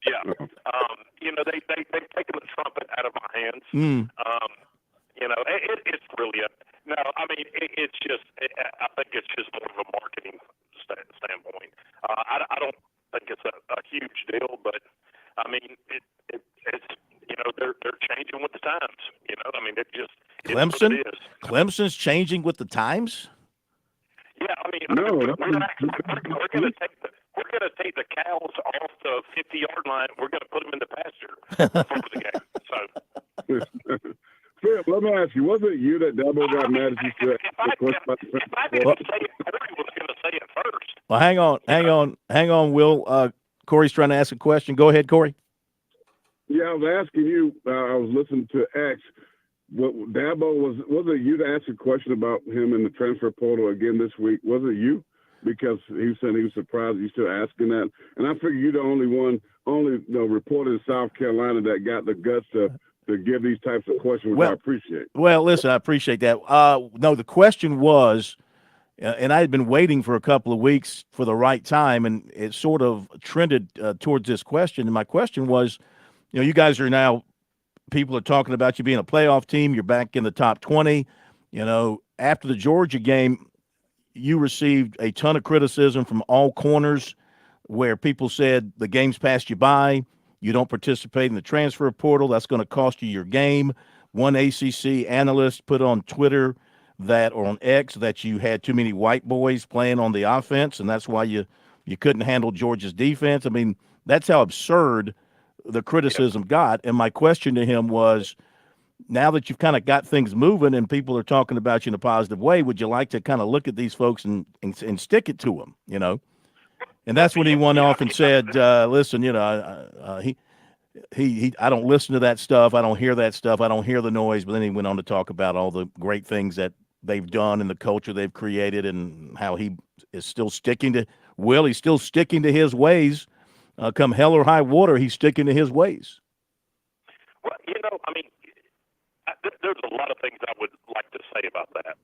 Yeah. They've taken the trumpet out of my hands. It's really it's just. I think it's just more of a marketing standpoint. I don't think it's a huge deal, but I mean, it's they're changing with the times. It just Clemson. It is. Clemson's changing with the times. Yeah, No, we're going to take the cows off the 50-yard line. We're going to put them in the pasture before the game. So. Phil, let me ask you, was it you that Dabo got mad at you? If I didn't say it, Corey was going to say it first. Well, hang on, Will. Corey's trying to ask a question. Go ahead, Corey. Yeah, I was asking you. I was listening to X. What Dabo was it you to ask a question about him in the transfer portal again this week? Was it you? Because he said he was surprised you still asking that. And I figure you're the only reporter in South Carolina that got the guts to give these types of questions, which I appreciate. Well, listen, I appreciate that. No, the question was, and I had been waiting for a couple of weeks for the right time, and it sort of trended towards this question. And my question was, you guys are now, people are talking about you being a playoff team. You're back in the top 20. After the Georgia game, you received a ton of criticism from all corners where people said the game's passed you by. You don't participate in the transfer portal. That's going to cost you your game. One ACC analyst put on Twitter or on X that you had too many white boys playing on the offense, and that's why you couldn't handle Georgia's defense. I mean, that's how absurd the criticism got. And my question to him was, now that you've kind of got things moving and people are talking about you in a positive way, would you like to kind of look at these folks and stick it to them, And that's when he went off and said, listen, I don't listen to that stuff. I don't hear that stuff. I don't hear the noise. But then he went on to talk about all the great things that they've done and the culture they've created and how he is still sticking to he's still sticking to his ways. Come hell or high water, he's sticking to his ways. Well, there's a lot of things I would like to say about that,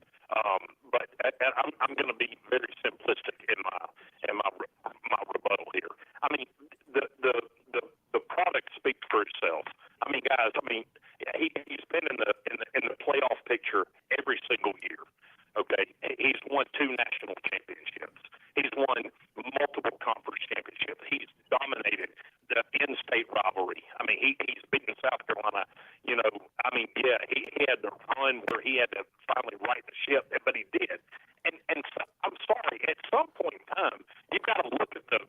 but I'm going to be very simplistic in my rebuttal here. I mean, the product speaks for itself. I mean, guys. I mean, he's been in the playoff picture every single year. Okay, he's won 2 national championships. He's won multiple conference championships. He's dominated the in-state rivalry. I mean, he's beaten South Carolina. I mean, yeah, he had the run where he had to finally right the ship, but he did. And so, I'm sorry, at some point in time, you've got to look at the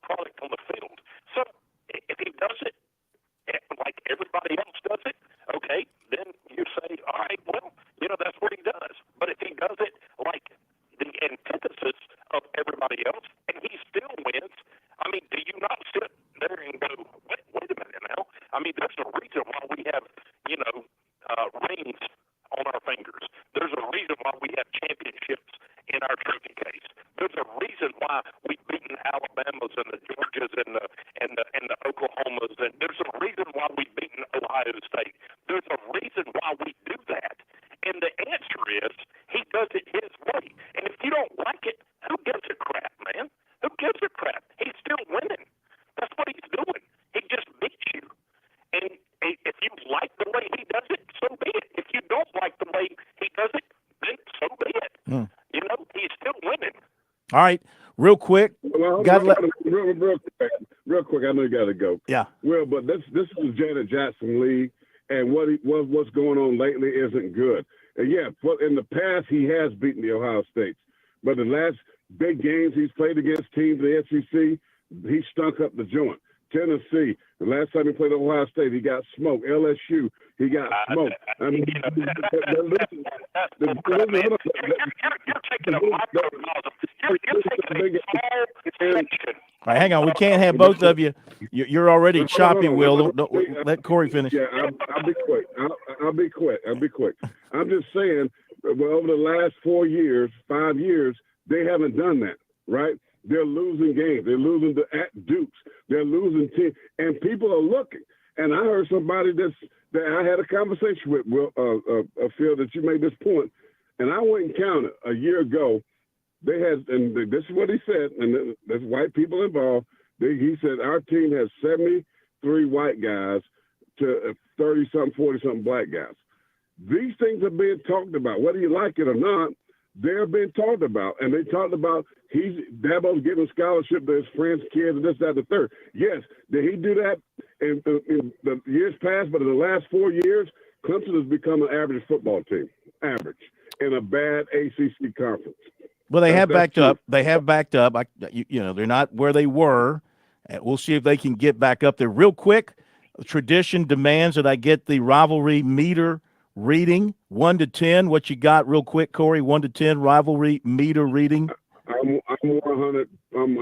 product on the field. So if he does it like everybody else does it, okay, then you say, all right, well, that's what he does. But if he does it like the antithesis of everybody else and he still wins, I mean, do you not sit there and go, wait a minute now? I mean, there's a reason why we have, rings on our fingers. There's a reason why we have championships in our trophy case. There's a reason why we've beaten Alabamas and the Georgias and the Oklahomas, and there's a reason why we've beaten Ohio State. There's a reason why we do that. And the answer is he does it his way. And if you don't like it, who gives a crap, man? Who gives a crap? He's still winning. That's what he's doing. He just beats you. And if you like the way he does it, so be it. If you don't like the way he does it, then so be it. He's still winning. All right, real quick. Well, real quick. I know you got to go. Yeah. Well, but this is Janet Jackson League, and what's going on lately isn't good. And yeah, in the past he has beaten the Ohio States, but the last big games he's played against teams in the SEC, he stunk up the joint. Tennessee, the last time he played Ohio State, he got smoked. LSU, he got smoked. I mean, you're taking a microcosm. You're taking a small section. All right, hang on. We can't have both of you. You're already choppy, Will. Don't let Corey finish. Yeah, I'll be quick. I'll be quick. I'm just saying, well, over the last 4 years, 5 years, they haven't done that, right? They're losing games. They're losing at Dukes. They're losing teams, and people are looking. And I heard somebody that I had a conversation with, Phil, that you made this point, and I went and counted a year ago. They had, and this is what he said, and there's white people involved. He said our team has 73 white guys to 30-something, 40-something black guys. These things are being talked about, whether you like it or not. They're being talked about, and they talked about Dabo's giving scholarship to his friends' kids, and this, that, and the third. Yes, did he do that in the years past? But in the last 4 years, Clemson has become an average football team, in a bad ACC conference. Well, they have backed up. They have backed up. They're not where they were. We'll see if they can get back up there real quick. Tradition demands that I get the rivalry meter reading, 1 to 10. What you got, real quick, Corey? 1 to 10 rivalry meter reading. I'm 100. I'm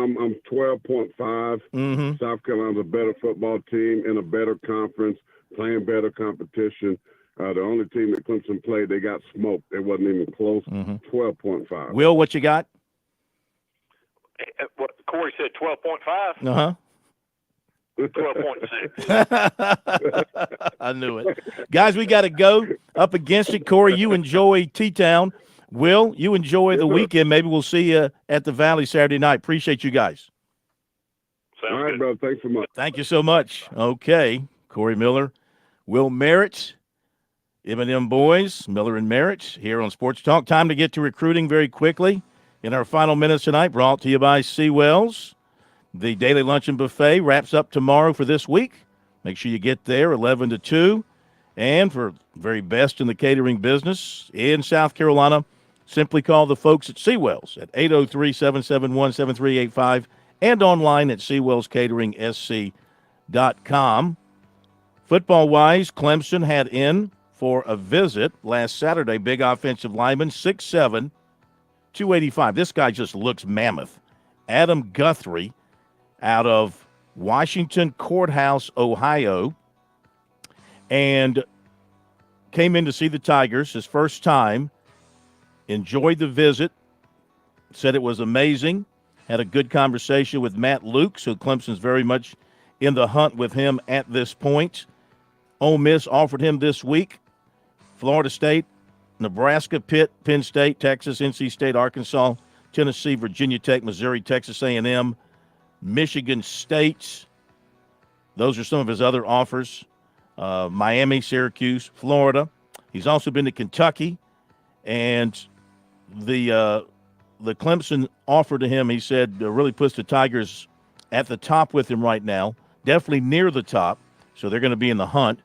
12.5. Mm-hmm. South Carolina's a better football team in a better conference, playing better competition. The only team that Clemson played, they got smoked. It wasn't even close. 12.5. Will, what you got? What Corey said, 12.5. Uh-huh. 12.6. I knew it. Guys, we got to go up against it. Corey, you enjoy T-Town. Will, you enjoy the weekend. Maybe we'll see you at the Valley Saturday night. Appreciate you guys. All right, brother. Thanks so much. Thank you so much. Okay, Corey Miller, Will Merritt, M&M boys, Miller and Merritt here on Sports Talk. Time to get to recruiting very quickly. In our final minutes tonight, brought to you by Seawells. The daily luncheon buffet wraps up tomorrow for this week. Make sure you get there 11 to 2. And for very best in the catering business in South Carolina, simply call the folks at Seawells at 803-771-7385 and online at SeawellsCateringSC.com. Football-wise, Clemson had in for a visit last Saturday. Big offensive lineman, 6'7", 285. This guy just looks mammoth. Adam Guthrie out of Washington Courthouse, Ohio, and came in to see the Tigers his first time, enjoyed the visit, said it was amazing, had a good conversation with Matt Luke, so Clemson's very much in the hunt with him at this point. Ole Miss offered him this week. Florida State, Nebraska, Pitt, Penn State, Texas, NC State, Arkansas, Tennessee, Virginia Tech, Missouri, Texas A&M, Michigan State. Those are some of his other offers. Miami, Syracuse, Florida. He's also been to Kentucky. And the Clemson offer to him, he said, really puts the Tigers at the top with him right now. Definitely near the top. So they're going to be in the hunt.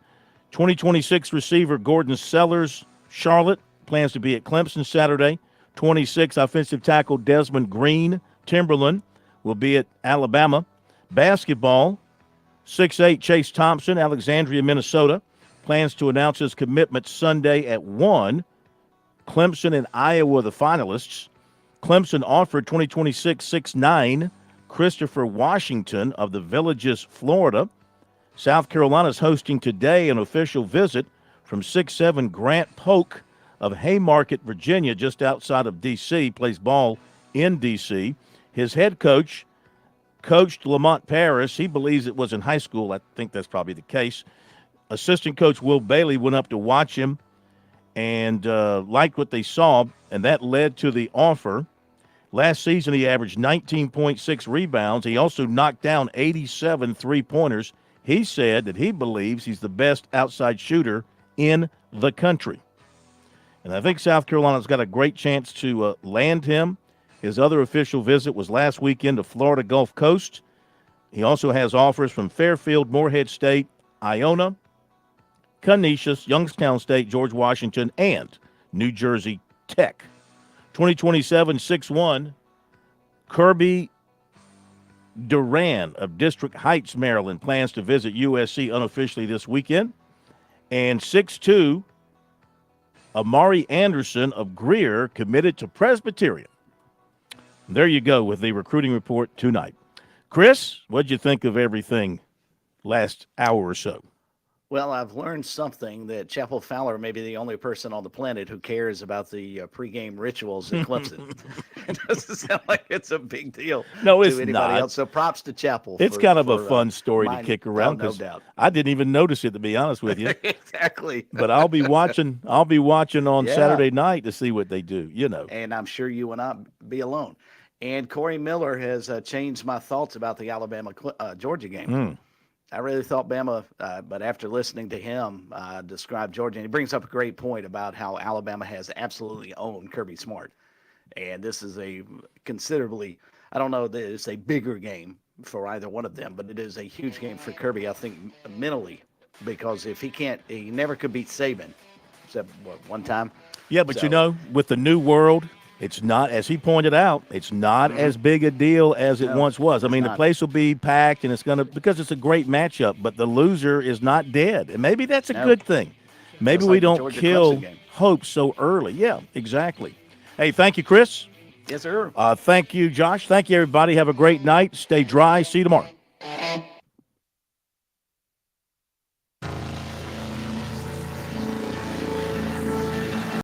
2026 receiver Gordon Sellers, Charlotte, plans to be at Clemson Saturday. 26 offensive tackle Desmond Green, Timberland, will be at Alabama. Basketball, 6'8" Chase Thompson, Alexandria, Minnesota, plans to announce his commitment Sunday at 1. Clemson and Iowa, the finalists. Clemson offered 2026 6'9" Christopher Washington of the Villages, Florida. South Carolina's hosting today an official visit from 6'7" Grant Polk of Haymarket, Virginia, just outside of D.C., plays ball in D.C. His head coach coached Lamont Paris. He believes it was in high school. I think that's probably the case. Assistant coach Will Bailey went up to watch him and liked what they saw, and that led to the offer. Last season, he averaged 19.6 rebounds. He also knocked down 87 three-pointers. He said that he believes he's the best outside shooter in the country. And I think South Carolina's got a great chance to land him. His other official visit was last weekend to Florida Gulf Coast. He also has offers from Fairfield, Morehead State, Iona, Canisius, Youngstown State, George Washington, and New Jersey Tech. 2027 6'1", Kirby Duran of District Heights, Maryland, plans to visit USC unofficially this weekend. And 6'2", Amari Anderson of Greer, committed to Presbyterian. There you go with the recruiting report tonight. Chris, what'd you think of everything last hour or so? Well, I've learned something that Chapel Fowler may be the only person on the planet who cares about the pregame rituals at Clemson. It doesn't sound like it's a big deal No, it's to anybody not. else. So props to Chapel. It's kind of a fun story to kick around no because doubt. I didn't even notice it, to be honest with you. Exactly. But I'll be watching on Yeah. Saturday night to see what they do, you know. And I'm sure you will not be alone. And Corey Miller has changed my thoughts about the Alabama-Georgia game. I really thought Bama, but after listening to him describe Georgia, and he brings up a great point about how Alabama has absolutely owned Kirby Smart. And this is a considerably, I don't know that it's a bigger game for either one of them, but it is a huge game for Kirby, I think, mentally, because if he never could beat Saban, except one time. Yeah, but with the new world, it's not, as he pointed out, it's not as big a deal as it once was. I mean, the place will be packed, and because it's a great matchup, but the loser is not dead. And maybe that's a good thing. Maybe we don't kill hope so early. Yeah, exactly. Hey, thank you, Chris. Yes, sir. Thank you, Josh. Thank you, everybody. Have a great night. Stay dry. See you tomorrow.